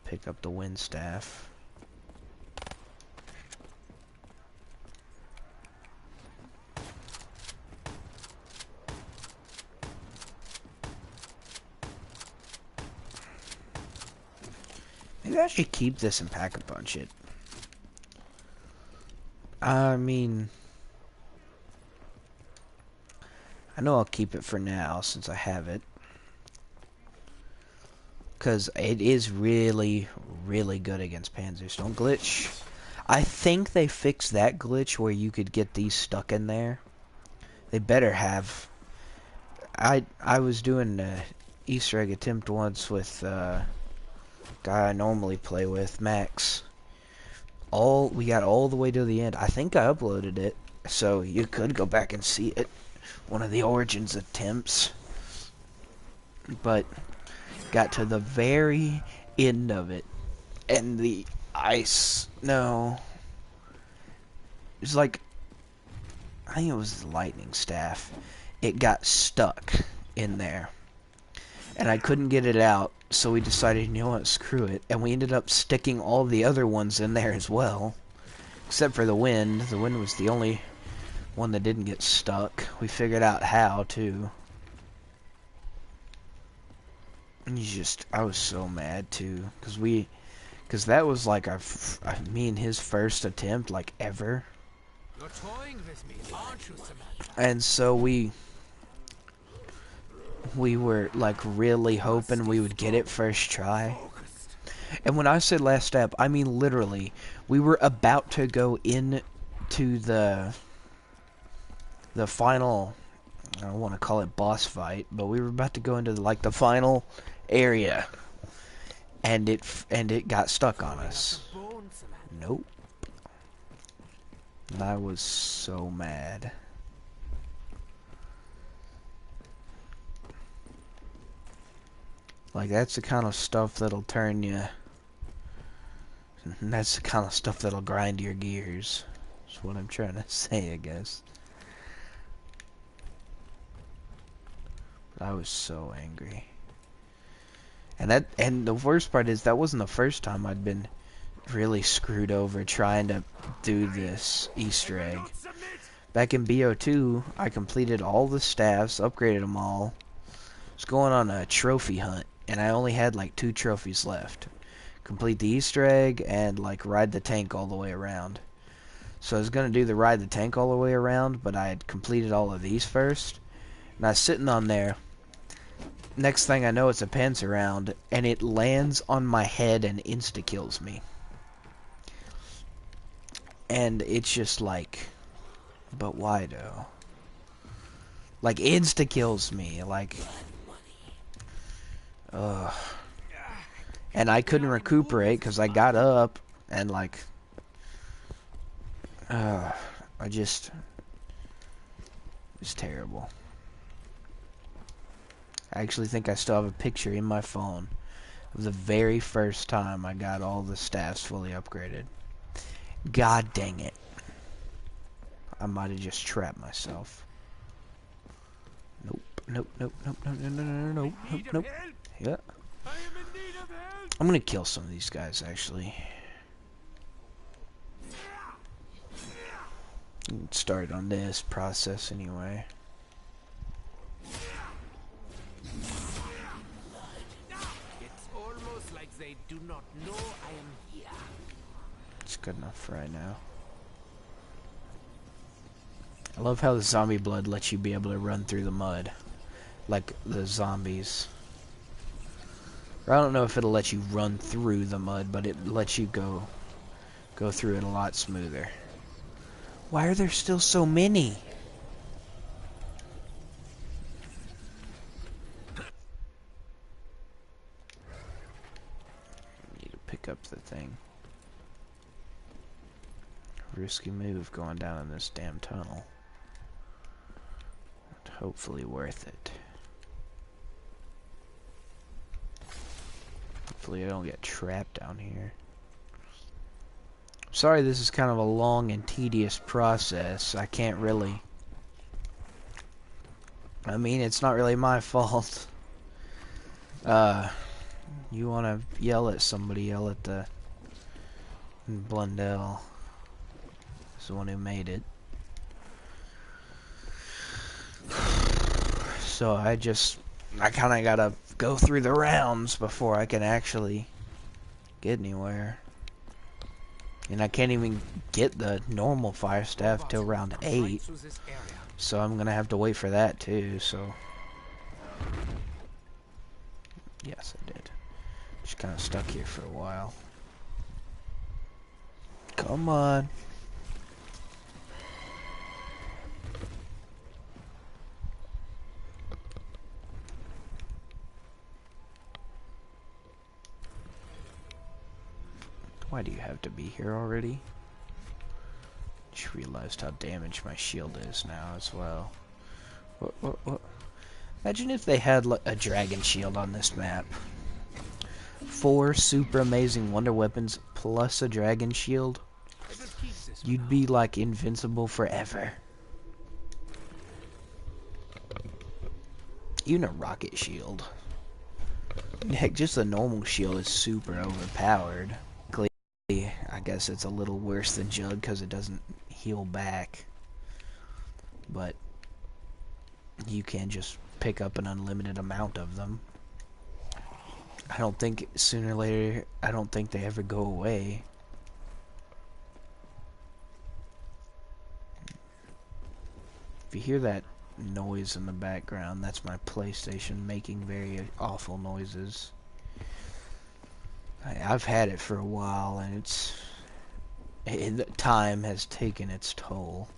Pick up the wind staff. Maybe I should keep this and pack a punch it. I mean, I know I'll keep it for now since I have it. Because it is really, really good against Panzers. Don't glitch. I think they fixed that glitch where you could get these stuck in there. They better have. I was doing an Easter egg attempt once with guy I normally play with, Max. We got all the way to the end. I think I uploaded it, so you could go back and see it. One of the Origins attempts. But got to the very end of it, and the ice, no, it was like, I think it was the lightning staff. It got stuck in there, and I couldn't get it out, so we decided, you know what, screw it, and we ended up sticking all the other ones in there as well, except for the wind. The wind was the only one that didn't get stuck. We figured out how, too. And I was so mad, too, because that was like me and his first attempt, like, ever. You're toying with me, aren't you, Samantha? And so we were, like, really hoping we would get it first try. And when I said last step, I mean literally, we were about to go into the final, I don't want to call it boss fight, but we were about to go into, like, the final area. And it got stuck on us. Nope. And I was so mad. Like, that's the kind of stuff that'll turn you. That's the kind of stuff that'll grind your gears. That's what I'm trying to say, I guess. But I was so angry. And the worst part is that wasn't the first time I'd been really screwed over trying to do this Easter egg. Back in BO2, I completed all the staffs, upgraded them all. I was going on a trophy hunt, and I only had like 2 trophies left. Complete the Easter egg and like ride the tank all the way around. So I was going to do the ride the tank all the way around, but I had completed all of these first. And I was sitting on there. Next thing I know, it's a Panzer round, and it lands on my head and insta-kills me. And it's just like, but why though? Like, insta-kills me, like, ugh. And I couldn't recuperate because I got up, and like, it's terrible. I actually think I still have a picture in my phone of the very first time I got all the staffs fully upgraded. God dang it. I might have just trapped myself. Nope, nope, nope, nope, nope, nope, nope, nope, nope, nope. Yeah. I'm gonna kill some of these guys, actually. Start on this process anyway. It's almost like they do not know I am here. It's good enough for right now. I love how the zombie blood lets you be able to run through the mud. Like the zombies. Or I don't know if it'll let you run through the mud, but it lets you go through it a lot smoother. Why are there still so many? Need to pick up the thing. Risky move going down in this damn tunnel. But hopefully worth it. Hopefully I don't get trapped down here. Sorry this is kind of a long and tedious process. I can't really... I mean, it's not really my fault. You wanna yell at somebody, yell at the Blundell. He's the one who made it. So I kinda gotta go through the rounds before I can actually get anywhere. And I can't even get the normal fire staff till round 8. So I'm gonna have to wait for that too, so. Yes, I did. Just kinda stuck here for a while. Come on. Why do you have to be here already? Just realized how damaged my shield is now as well. What? Imagine if they had a dragon shield on this map. 4 super amazing wonder weapons plus a dragon shield. You'd be like invincible forever. Even a rocket shield. Heck, just a normal shield is super overpowered. I guess it's a little worse than Jug because it doesn't heal back. But you can just pick up an unlimited amount of them. I don't think sooner or later, I don't think they ever go away. If you hear that noise in the background, that's my PlayStation making very awful noises. I've had it for a while, and time has taken its toll.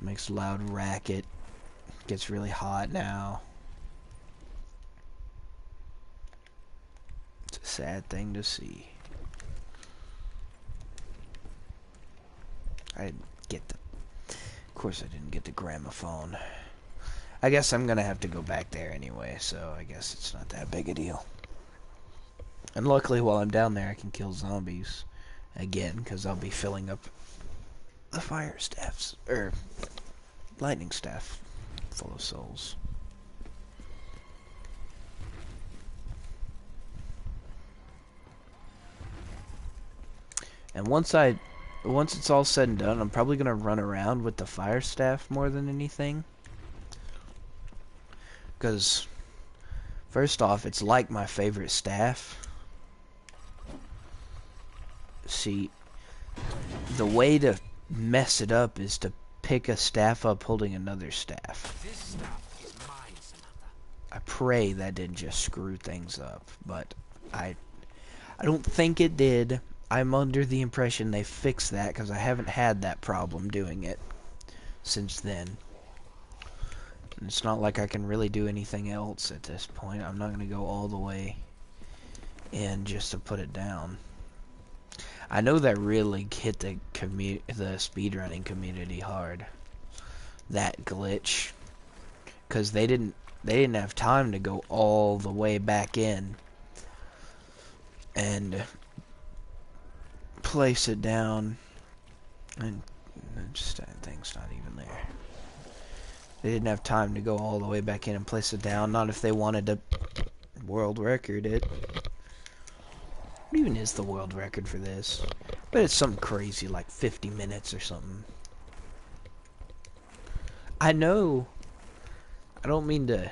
Makes loud racket. Gets really hot now. It's a sad thing to see. Of course I didn't get the gramophone. I guess I'm gonna have to go back there anyway, so I guess it's not that big a deal. And luckily while I'm down there I can kill zombies again, because I'll be filling up the fire staffs, or lightning staff full of souls. And once it's all said and done, I'm probably gonna run around with the fire staff more than anything. Because first off, it's like my favorite staff. See, the way to mess it up is to pick a staff up holding another staff. This staff is mine, Samantha. I pray that didn't just screw things up, but I don't think it did. I'm under the impression they fixed that because I haven't had that problem doing it since then. And it's not like I can really do anything else at this point. I'm not going to go all the way in just to put it down. I know that really hit the speedrunning community hard. That glitch, because they didn't have time to go all the way back in and place it down, and just that thing's not even there. They didn't have time to go all the way back in and place it down. Not if they wanted to world record it. What even is the world record for this? But it's something crazy, like 50 minutes or something. I know, I don't mean to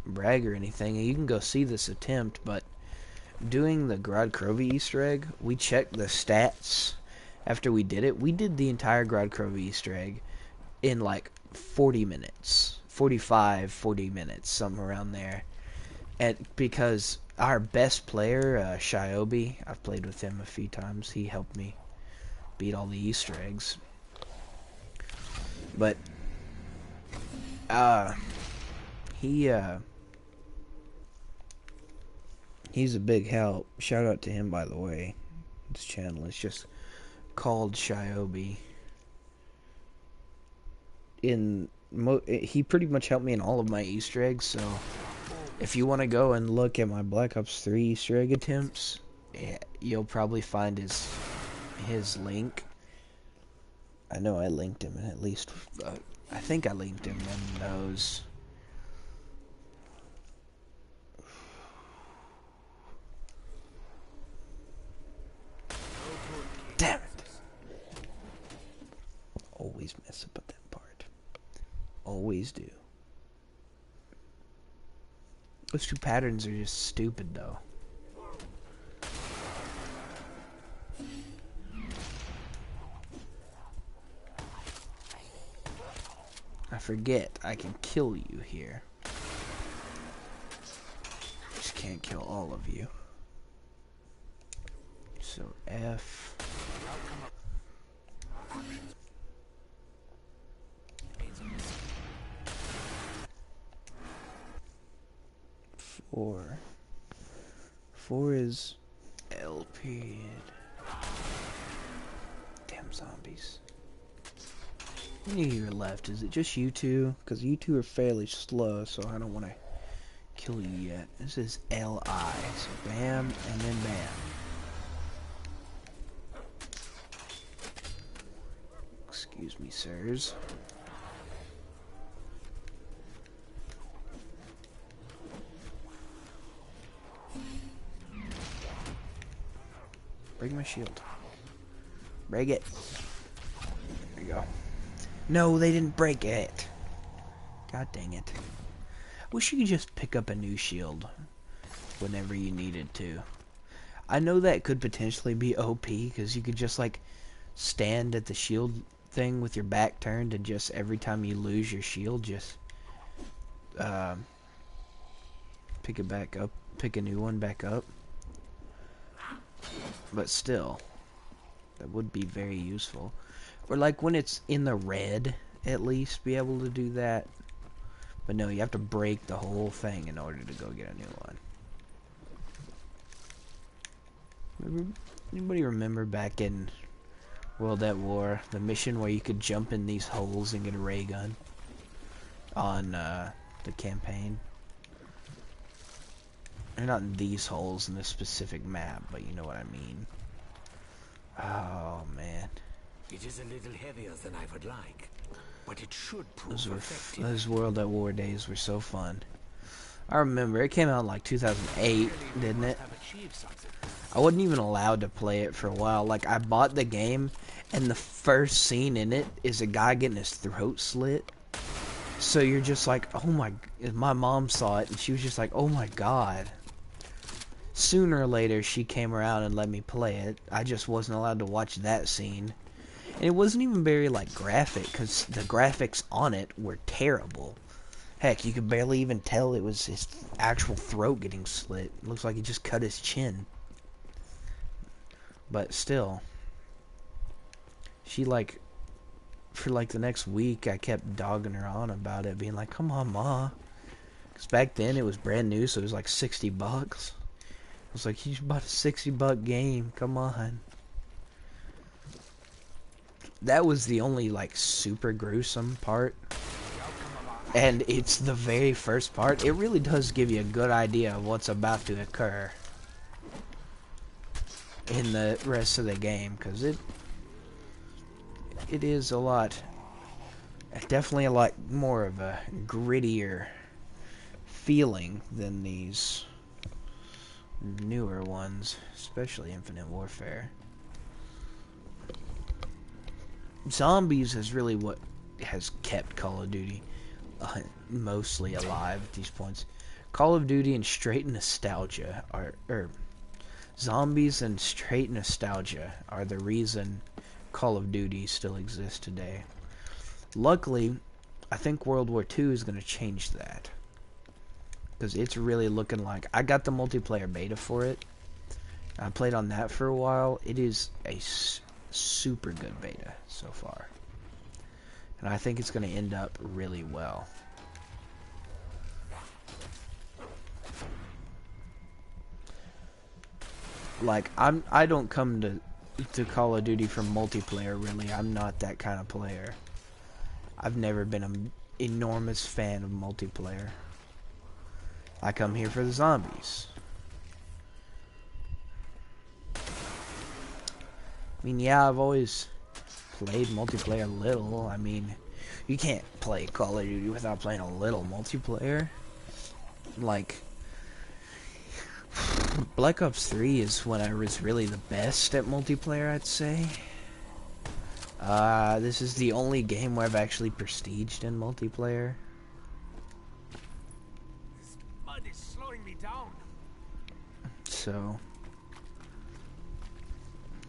brag or anything. You can go see this attempt, but doing the Grod Krovi Easter egg, we checked the stats after we did it. We did the entire Grod Krovi Easter egg in like 40 minutes. 45, 40 minutes, something around there. And because our best player, Shiobi, I've played with him a few times. He helped me beat all the Easter eggs. But he's a big help. Shout out to him, by the way. His channel is just called Shiobi. He pretty much helped me in all of my Easter eggs, so if you want to go and look at my Black Ops 3 Easter egg attempts, yeah, you'll probably find his link. I know I linked him in at least, I think I linked him in those. these do? Those two patterns are just stupid, though. I forget I can kill you here. Just can't kill all of you. So F. 4. 4 is L period. Damn zombies. How many of you are left? Is it just you two? Because you two are fairly slow, so I don't want to kill you yet. This is LI. So bam, and then bam. Excuse me, sirs. Break my shield. Break it. There you go. No, they didn't break it. God dang it. Wish you could just pick up a new shield whenever you needed to. I know that could potentially be OP, because you could just, like, stand at the shield thing with your back turned, and just every time you lose your shield, just pick it back up, pick a new one back up. But still, that would be very useful. Or like when it's in the red, at least be able to do that. But no, you have to break the whole thing in order to go get a new one. Anybody remember back in World at War, the mission where you could jump in these holes and get a ray gun on the campaign? They're not in these holes in this specific map, but you know what I mean. Oh man. It is a little heavier than I would like, but it should prove effective. Those World at War days were so fun. I remember it came out in like 2008, didn't it? I wasn't even allowed to play it for a while. Like, I bought the game, and the first scene in it is a guy getting his throat slit. So you're just like, oh my... My mom saw it, and she was just like, oh my god. Sooner or later, she came around and let me play it. I just wasn't allowed to watch that scene. And it wasn't even very, like, graphic, because the graphics on it were terrible. Heck, you could barely even tell it was his actual throat getting slit. It looks like he just cut his chin. But still, she, like, for, like, the next week, I kept dogging her on about it, being like, come on, Ma. Because back then, it was brand new, so it was like $60. I was like, you bought a $60 game, come on. That was the only, like, super gruesome part. And it's the very first part. It really does give you a good idea of what's about to occur in the rest of the game, because it is a lot, definitely a lot more of a grittier feeling than these newer ones, especially Infinite Warfare. Zombies is really what has kept Call of Duty mostly alive at these points. Call of Duty and straight nostalgia zombies and straight nostalgia are the reason Call of Duty still exists today. Luckily, I think World War II is going to change that, because it's really looking like... I got the multiplayer beta for it. I played on that for a while. It is a super good beta so far. And I think it's going to end up really well. Like, I don't come to Call of Duty for multiplayer, really. I'm not that kind of player. I've never been an enormous fan of multiplayer. I come here for the zombies. I mean, yeah, I've always played multiplayer a little. I mean, you can't play Call of Duty without playing a little multiplayer. Like, Black Ops 3 is when I was really the best at multiplayer, I'd say. This is the only game where I've actually prestiged in multiplayer. so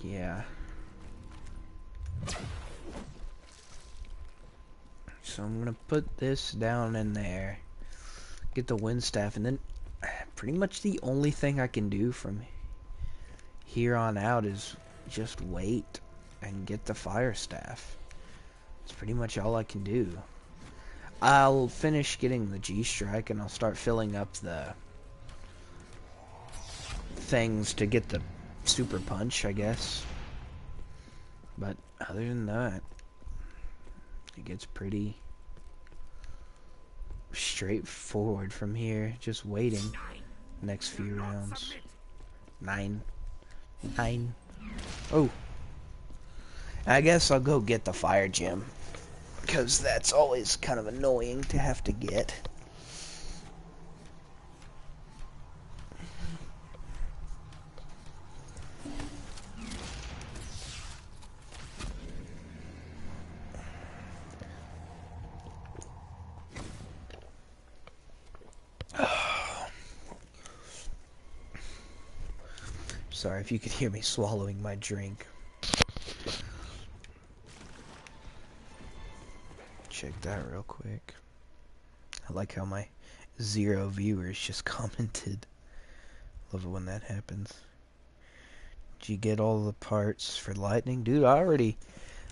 yeah. So I'm gonna put this down in there, get the wind staff, and then pretty much the only thing I can do from here on out is just wait and get the fire staff. It's pretty much all I can do. I'll finish getting the G-Strike and I'll start filling up the things to get the super punch, I guess. But other than that, it gets pretty straightforward from here. Just waiting next few rounds. 9. 9. Oh. I guess I'll go get the fire gem, because that's always kind of annoying to have to get. Sorry if you could hear me swallowing my drink. Check that real quick. I like how my 0 viewers just commented. Love it when that happens. Did you get all the parts for lightning? Dude, I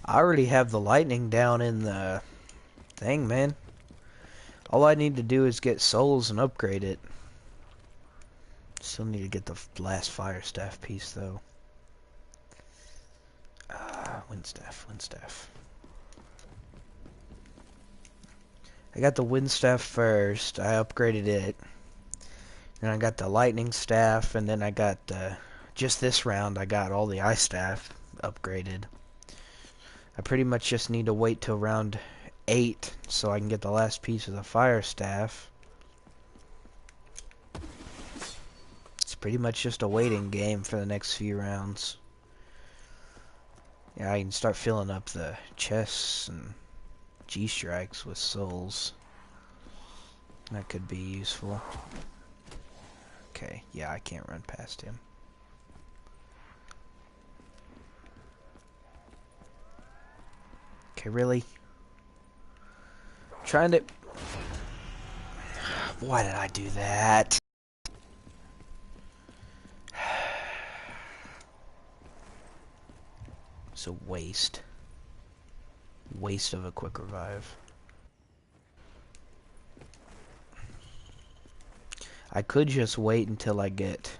already have the lightning down in the thing, man. All I need to do is get souls and upgrade it. Still need to get the last fire staff piece, though. Wind staff, wind staff. I got the wind staff first. I upgraded it. Then I got the lightning staff, and then I got just this round I got all the ice staff upgraded. I pretty much just need to wait till round 8 so I can get the last piece of the fire staff. It's pretty much just a waiting game for the next few rounds. Yeah, I can start filling up the chests and G-strikes with souls. That could be useful. Okay, yeah, I can't run past him. Okay, really? Trying to... Why did I do that? It's a waste. Waste of a quick revive. I could just wait until I get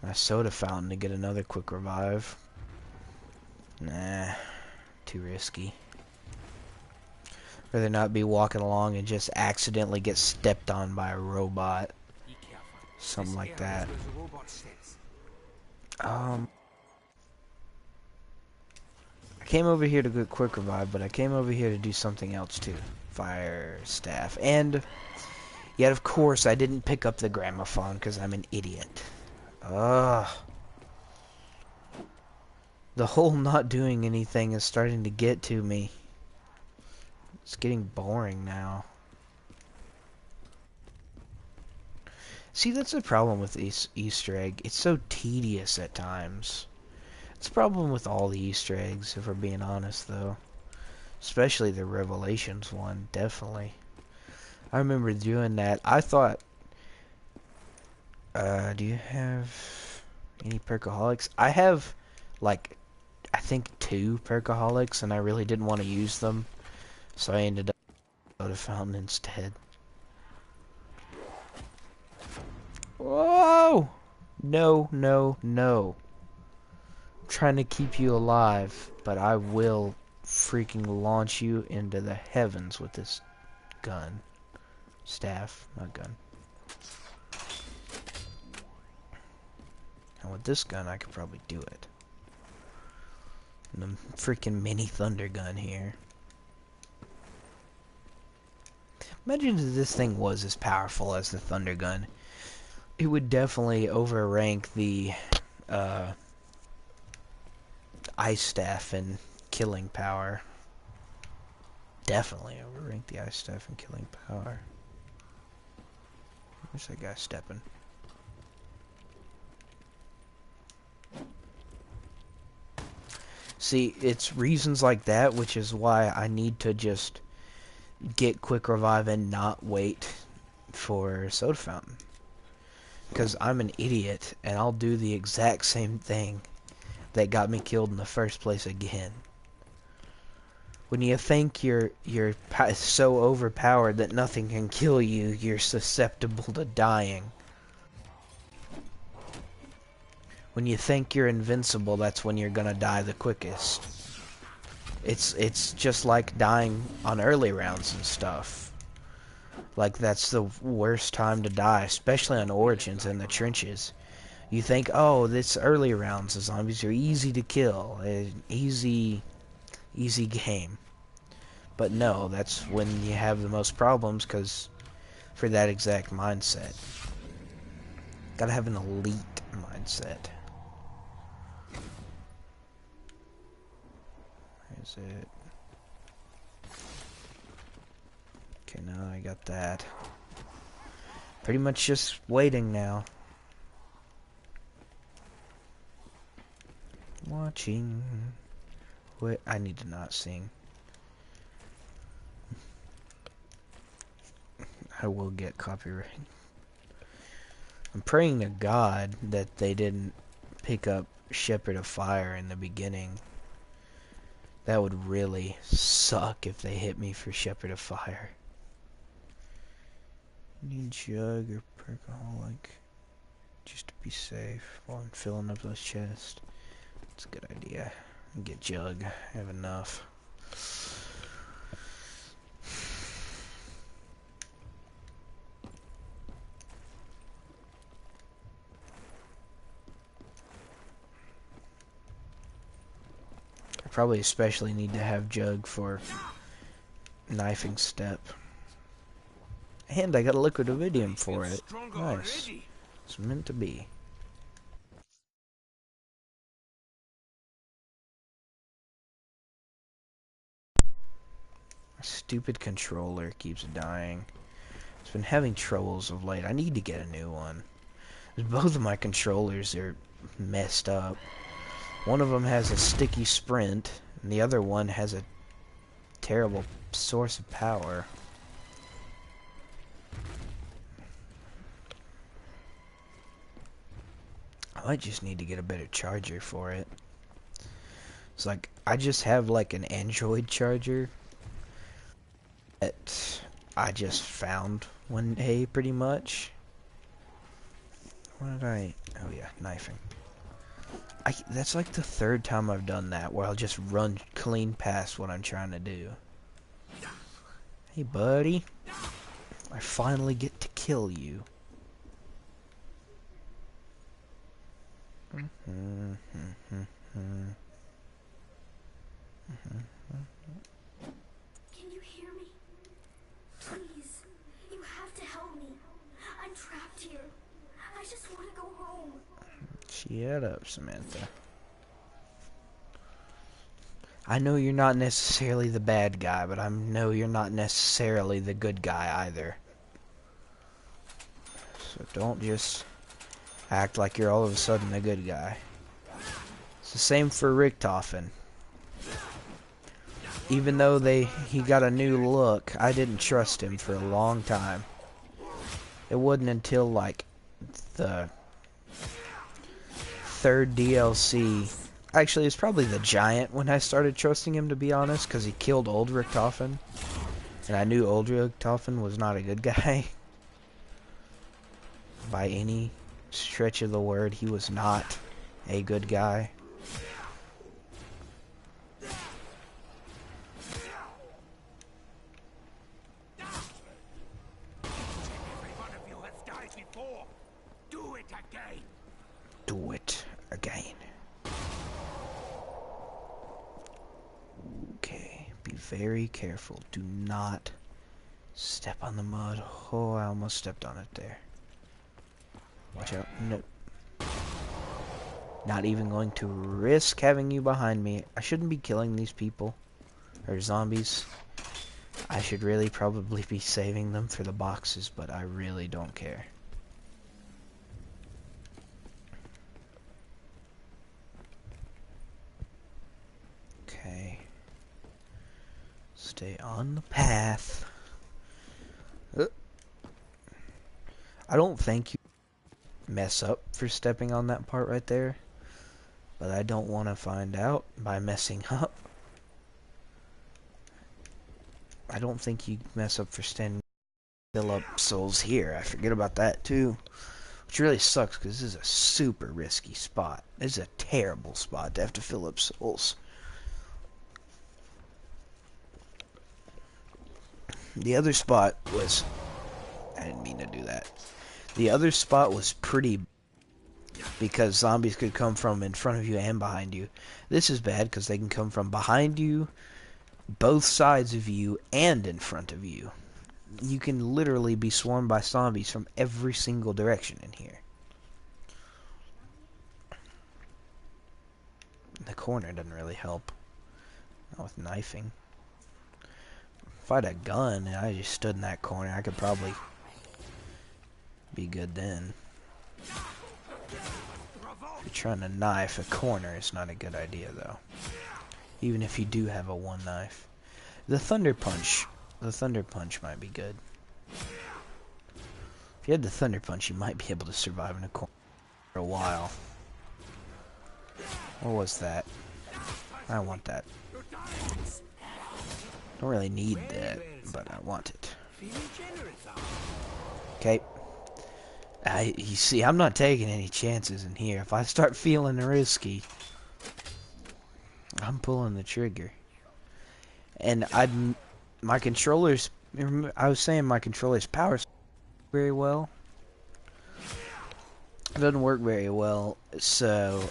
my soda fountain to get another quick revive. Nah, too risky. Rather not be walking along and just accidentally get stepped on by a robot. Something like that. I came over here to get quick revive, but I came over here to do something else too. Fire staff. And yet, of course, I didn't pick up the gramophone because I'm an idiot. Ugh. The whole not doing anything is starting to get to me. It's getting boring now. See, that's the problem with this Easter egg. It's so tedious at times. It's a problem with all the Easter eggs, if we're being honest, though. Especially the Revelations one, definitely. I remember doing that. I thought... do you have any perkaholics? I have, like, I think 2 perkaholics, and I really didn't want to use them. So I ended up with a fountain instead. Whoa! No, no, no. I'm trying to keep you alive, but I will freaking launch you into the heavens with this gun. Staff, not gun. And with this gun, I could probably do it. And the freaking mini thunder gun here. Imagine if this thing was as powerful as the thunder gun. It would definitely overrank the ice staff in killing power. Definitely overrank the ice staff in killing power. Where's that guy stepping? See, it's reasons like that, which is why I need to just get quick revive and not wait for soda fountain. Because I'm an idiot, and I'll do the exact same thing that got me killed in the first place again. When you think you're so overpowered that nothing can kill you, you're susceptible to dying. When you think you're invincible, that's when you're gonna die the quickest. It's just like dying on early rounds and stuff. Like, that's the worst time to die, especially on Origins in the trenches. You think, oh, this early rounds, the zombies are easy to kill, easy game. But no, that's when you have the most problems, because for that exact mindset. Gotta have an elite mindset. Where is it? Okay, now I got that. Pretty much just waiting now. Watching. Wait, I need to not sing. I will get copyright. I'm praying to God that they didn't pick up Shepherd of Fire in the beginning. That would really suck if they hit me for Shepherd of Fire. Need Jug or Perkaholic just to be safe while I'm filling up those chests. That's a good idea. Get Jug. I have enough. I probably especially need to have Jug for knifing step. And I got a liquid iridium for it. Nice. It's meant to be. My stupid controller keeps dying. It's been having troubles of late. I need to get a new one. Both of my controllers are messed up. One of them has a sticky sprint, and the other one has a terrible source of power. I might just need to get a better charger for it. It's like, I just have like an Android charger that I just found one day, pretty much. What did I... Oh yeah, knifing. That's like the third time I've done that, where I'll just run clean past what I'm trying to do. Hey, buddy. I finally get to kill you. Can you hear me? Please, you have to help me. I'm trapped here. I just want to go home. Shut up, Samantha. I know you're not necessarily the bad guy, but I know you're not necessarily the good guy either. So don't just act like you're all of a sudden a good guy. It's the same for Richtofen. Even though he got a new look, I didn't trust him for a long time. It wasn't until like the third DLC. Actually, it's probably the Giant when I started trusting him, to be honest, because he killed old Richtofen. And I knew old Richtofen was not a good guy. By any stretch of the word, he was not a good guy. Every one of you has died before. Do it again. Do it again. Okay, be very careful. Do not step on the mud. Oh, I almost stepped on it there. Watch out. No. Not even going to risk having you behind me. I shouldn't be killing these people. Or zombies. I should really probably be saving them for the boxes, but I really don't care. Stay on the path. I don't think you mess up for stepping on that part right there, but I don't want to find out by messing up. I don't think you mess up for standing fill up souls here. I forget about that too, which really sucks because this is a super risky spot. This is a terrible spot to have to fill up souls. The other spot was... I didn't mean to do that. The other spot was pretty... because zombies could come from in front of you and behind you. This is bad because they can come from behind you, both sides of you, and in front of you. You can literally be swarmed by zombies from every single direction in here. The corner doesn't really help. Not with knifing. If I had a gun and I just stood in that corner, I could probably be good then. If you're trying to knife a corner, it's not a good idea though. Even if you do have a one knife. The thunder punch might be good. If you had the thunder punch, you might be able to survive in a corner for a while. What was that? I want that. Don't really need that, but I want it. Okay. You see, I'm not taking any chances in here. If I start feeling risky, I'm pulling the trigger. And my controller's... I was saying my controller's power very well. It doesn't work very well, so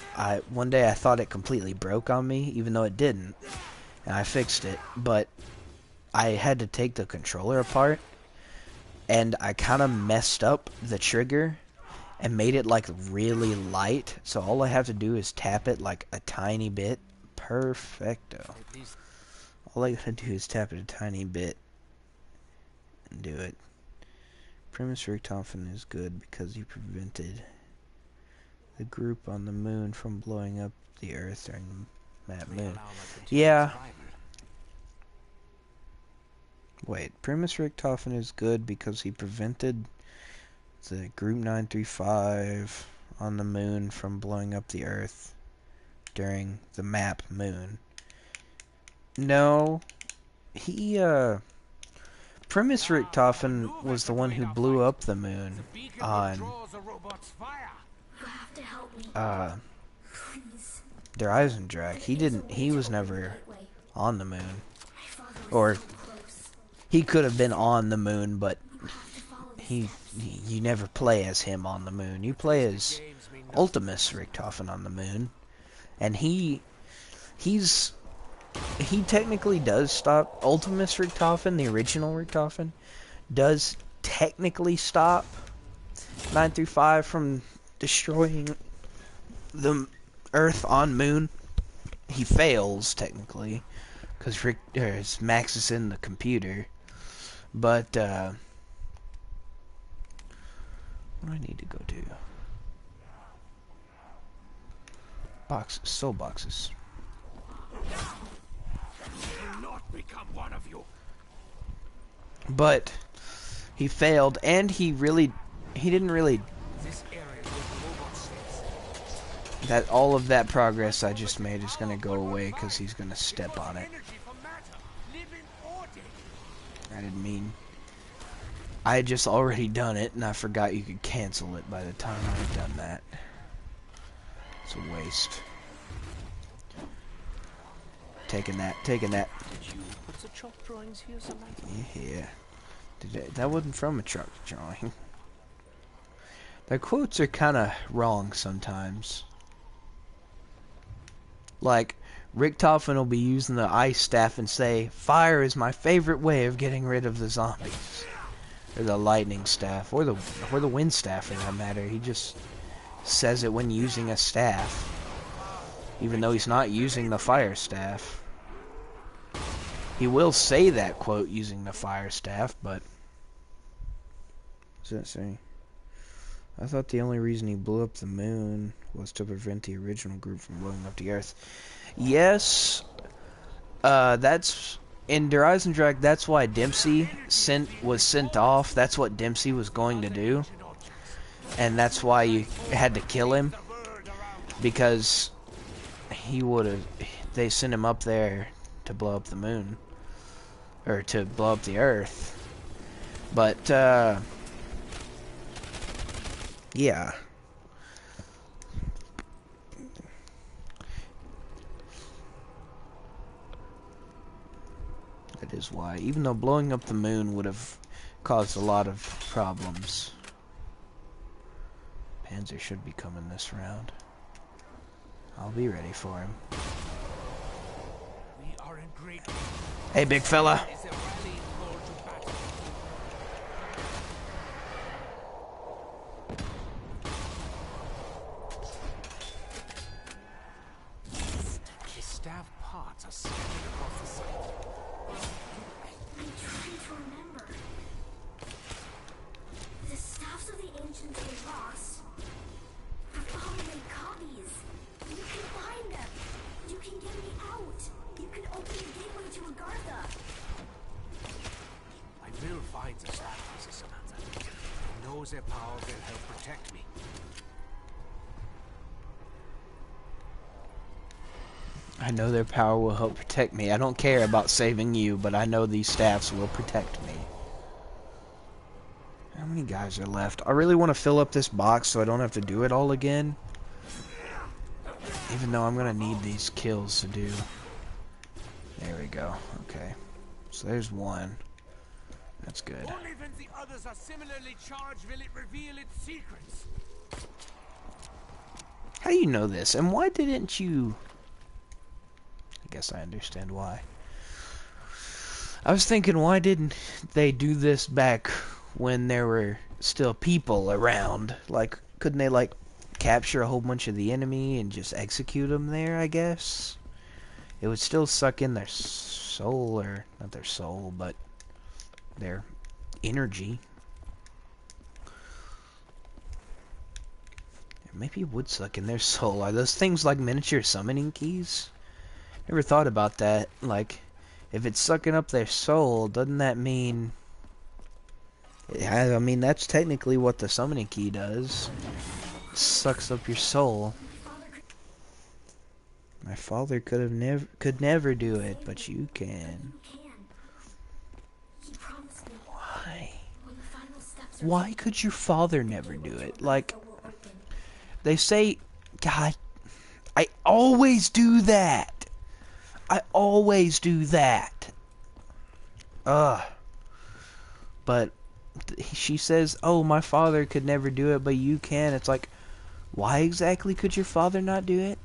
one day I thought it completely broke on me, even though it didn't. And I fixed it, but I had to take the controller apart, and I kind of messed up the trigger and made it like really light, so all I have to do is tap it like a tiny bit. Perfecto. All I gotta do is tap it a tiny bit and do it. Primus Richtofen is good because he prevented the group on the moon from blowing up the Earth during that moon. Yeah. Wait, Primus Richtofen is good because he prevented the Group 935 on the moon from blowing up the Earth during the map moon. No, Primus Richtofen was the one who blew up the moon on, Der Eisendrache. He was never on the moon. Or, he could have been on the moon, but you never play as him on the moon. You play as Ultimus Richtofen on the moon. And he technically does stop. Ultimus Richtofen, the original Richtofen, does technically stop 935 from destroying the Earth on Moon. He fails, technically, because Max is in the computer. But, what do I need to go do? Boxes, soul boxes. Become one of you. But he failed, and he didn't really. That all of that progress I just made is gonna go away because he's gonna step on it. I didn't mean. I had just already done it, and I forgot you could cancel it by the time I had done that. It's a waste. Taking that. Did you put the chalk drawings here, Samantha? Yeah. That wasn't from a chalk drawing. Their quotes are kind of wrong sometimes. Like, Richtofen will be using the ice staff and say, "Fire is my favorite way of getting rid of the zombies." Or the lightning staff, or the wind staff for that matter. He just says it when using a staff, even though he's not using the fire staff. He will say that quote using the fire staff, but what does that say? I thought the only reason he blew up the moon was to prevent the original group from blowing up the Earth. Yes, that's in Der Eisendrache, that's why Dempsey was sent off. That's what Dempsey was going to do, and that's why you had to kill him, because he would have. They sent him up there to blow up the moon, or to blow up the Earth. But yeah. That is why. Even though blowing up the moon would have caused a lot of problems. Panzer should be coming this round. I'll be ready for him. We are in great. Hey, big fella. Is a rallying call to battle. The staff parts are scattered across the site. I'm trying to remember. The staffs of the ancients were lost. Our father made copies. You can find them. You can get me out. You can open the gateway to Agartha. I will find the staff, Mrs. Samantha. I know their power will help protect me. I know their power will help protect me. I don't care about saving you, but I know these staffs will protect me. How many guys are left? I really want to fill up this box so I don't have to do it all again. Even though I'm going to need these kills to do. There we go. Okay. So there's one. That's good. Only when the others are similarly charged will it reveal its secrets. How do you know this? And why didn't you... I guess I understand why. I was thinking, why didn't they do this back when there were still people around? Like, couldn't they, like, capture a whole bunch of the enemy and just execute them there, I guess? It would still suck in their soul, or not their soul, but their energy. Maybe it would suck in their soul. Are those things like miniature summoning keys? Never thought about that. Like, if it's sucking up their soul, doesn't that mean... I mean, that's technically what the summoning key does. It sucks up your soul. My father could never do it, but you can. You can. He promised me. Why? When the final steps are Why could your father never do it? Like, will open. they say... God, I always do that! I always do that. Ugh. But she says, oh, my father could never do it, but you can. It's like, why exactly could your father not do it?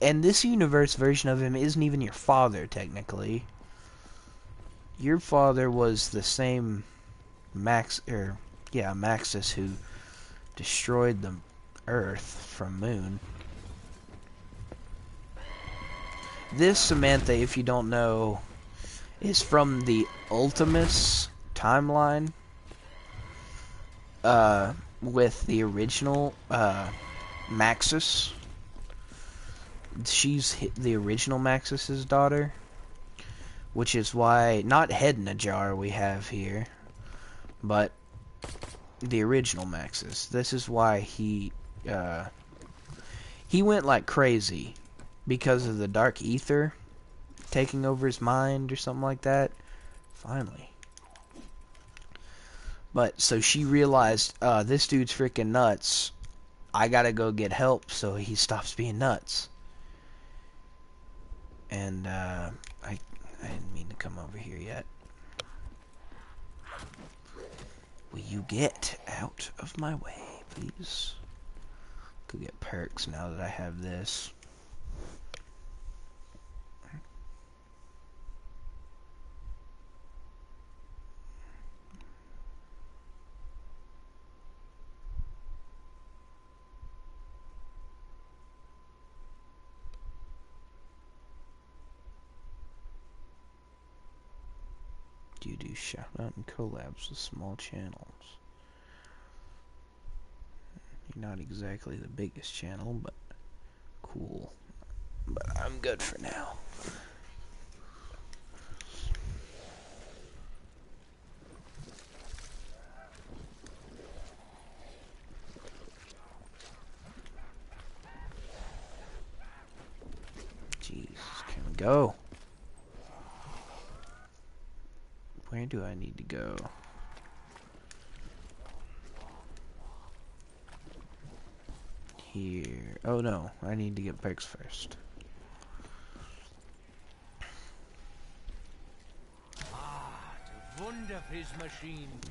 And this universe version of him isn't even your father, technically. Your father was the same Maxis who destroyed the Earth from Moon. This Samantha, if you don't know, is from the Ultimus timeline. With the original Maxis. She's the original Maxis's daughter, which is why not Head in a Jar we have here, but the original Maxis. This is why he went like crazy because of the dark ether taking over his mind or something like that. Finally. But so she realized, this dude's freaking nuts. I gotta go get help so he stops being nuts. And I didn't mean to come over here yet. Will you get out of my way, please? Could get perks now that I have this. You do shout out and collabs with small channels. You're not exactly the biggest channel, but cool. But I'm good for now. Go. Where do I need to go? Here. Oh no, I need to get perks first.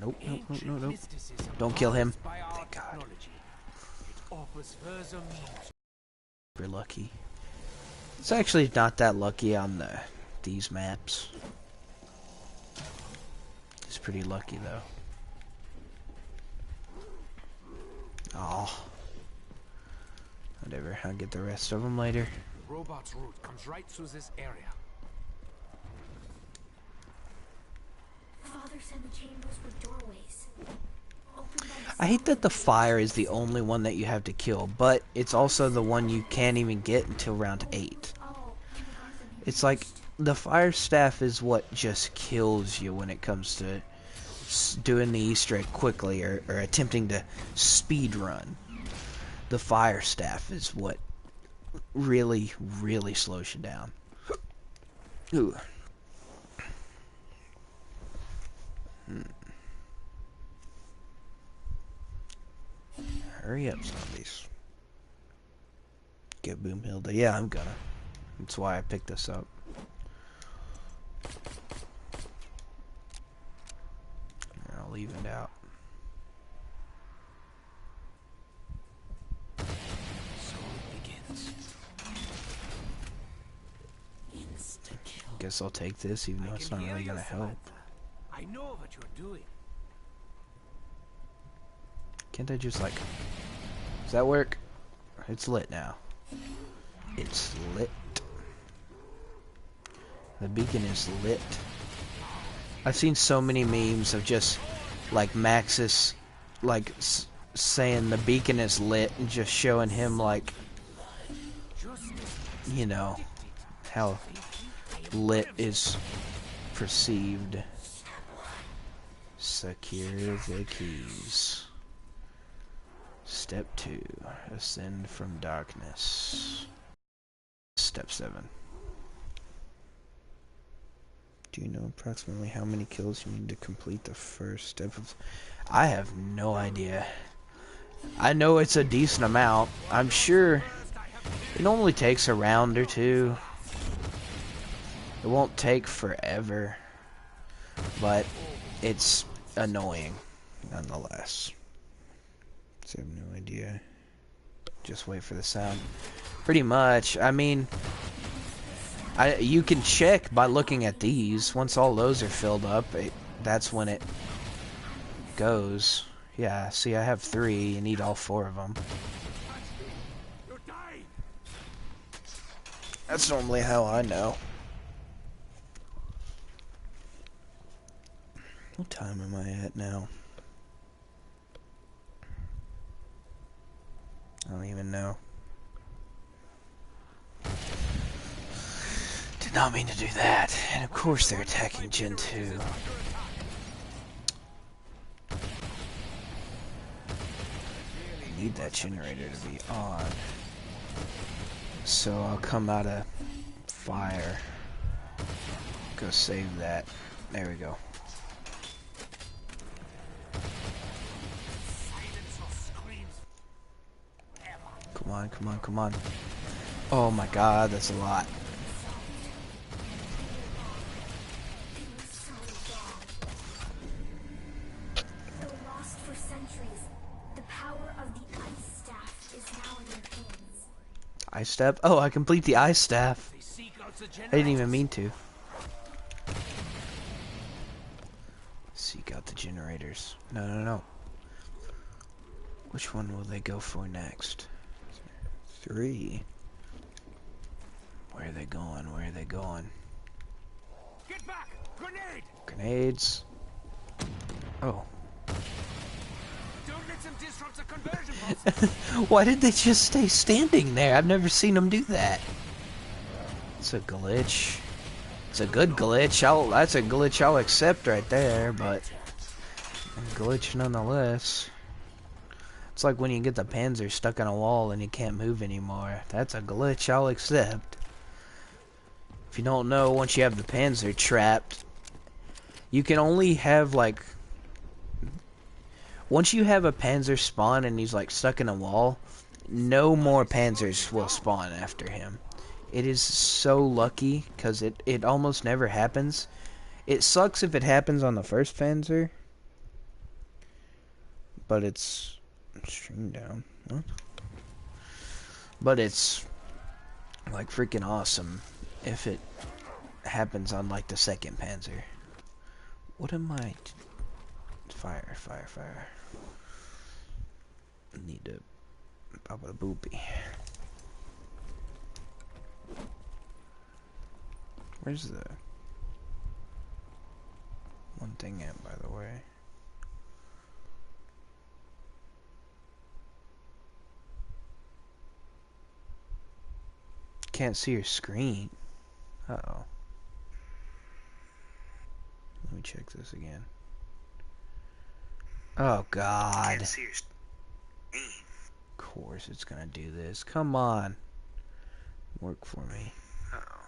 Nope, nope, nope, nope, nope. Don't kill him. Thank God. We're lucky. It's actually not that lucky on these maps. It's pretty lucky though. Oh. Whatever, I'll get the rest of them later. The robot's route comes right through this area. Father said the chambers were doorways. I hate that the fire is the only one that you have to kill, but it's also the one you can't even get until round 8. It's like, the fire staff is what just kills you when it comes to doing the Easter egg quickly or attempting to speed run. The fire staff is what really, really slows you down. Ooh. Hurry up, zombies. Get Boomhilda. Yeah, I'm gonna. That's why I picked this up. I'll even it out. Guess I'll take this, even though it's not really gonna help. I know what you're doing. Can't I just like... Does that work? It's lit now. It's lit. The beacon is lit. I've seen so many memes of just like Maxis like saying the beacon is lit and just showing him like, you know, how lit is perceived. Secure the keys. Step 2. Ascend from darkness. Step 7. Do you know approximately how many kills you need to complete the first step of... I have no idea. I know it's a decent amount. I'm sure it normally takes a round or two. It won't take forever. But it's annoying nonetheless. So I have no idea. Just wait for the sound. Pretty much. I mean, you can check by looking at these. Once all those are filled up, that's when it goes. Yeah, see, I have 3. You need all 4 of them. That's normally how I know. What time am I at now? I don't even know. Did not mean to do that. And of course they're attacking Gen 2. I need that generator to be on. So I'll come out of fire. Go save that. There we go. Come on, come on, come on. Oh my god, that's a lot. Lost for centuries. The power of the ice staff is now in your hands. Ice staff? Oh, I complete the ice staff. I didn't even mean to. Seek out the generators. No, no, no. Which one will they go for next? 3. Where are they going? Where are they going? Get back! Grenade! Grenades. Oh. Don't let them disrupt the conversion process. Why did they just stay standing there? I've never seen them do that. It's a glitch. It's a good glitch. That's a glitch I'll accept right there, but a glitch nonetheless. It's like when you get the Panzer stuck on a wall and you can't move anymore. That's a glitch I'll accept. If you don't know, once you have the Panzer trapped, you can only have like... Once you have a Panzer spawn and he's like stuck in a wall, no more Panzers will spawn after him. It is so lucky because it almost never happens. It sucks if it happens on the first Panzer, but it's stream down. What? But it's like freaking awesome if it happens on like the second Panzer. What am I? Fire, fire, fire. Need to pop a boopy. Where's the one thing at, by the way? Can't see your screen. Uh-oh. Let me check this again. Oh, God. Can't see your screen. Of course it's gonna do this. Come on. Work for me. Uh-oh.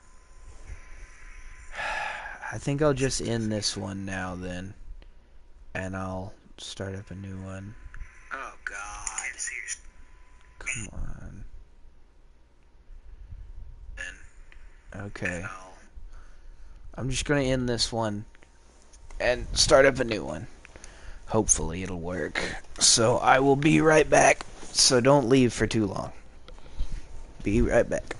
I think I'll just end this one now, then. And I'll start up a new one. Oh, God. Can't see your screen. Come on. Okay. I'm just gonna end this one and start up a new one. Hopefully it'll work. So I will be right back. So don't leave for too long. Be right back.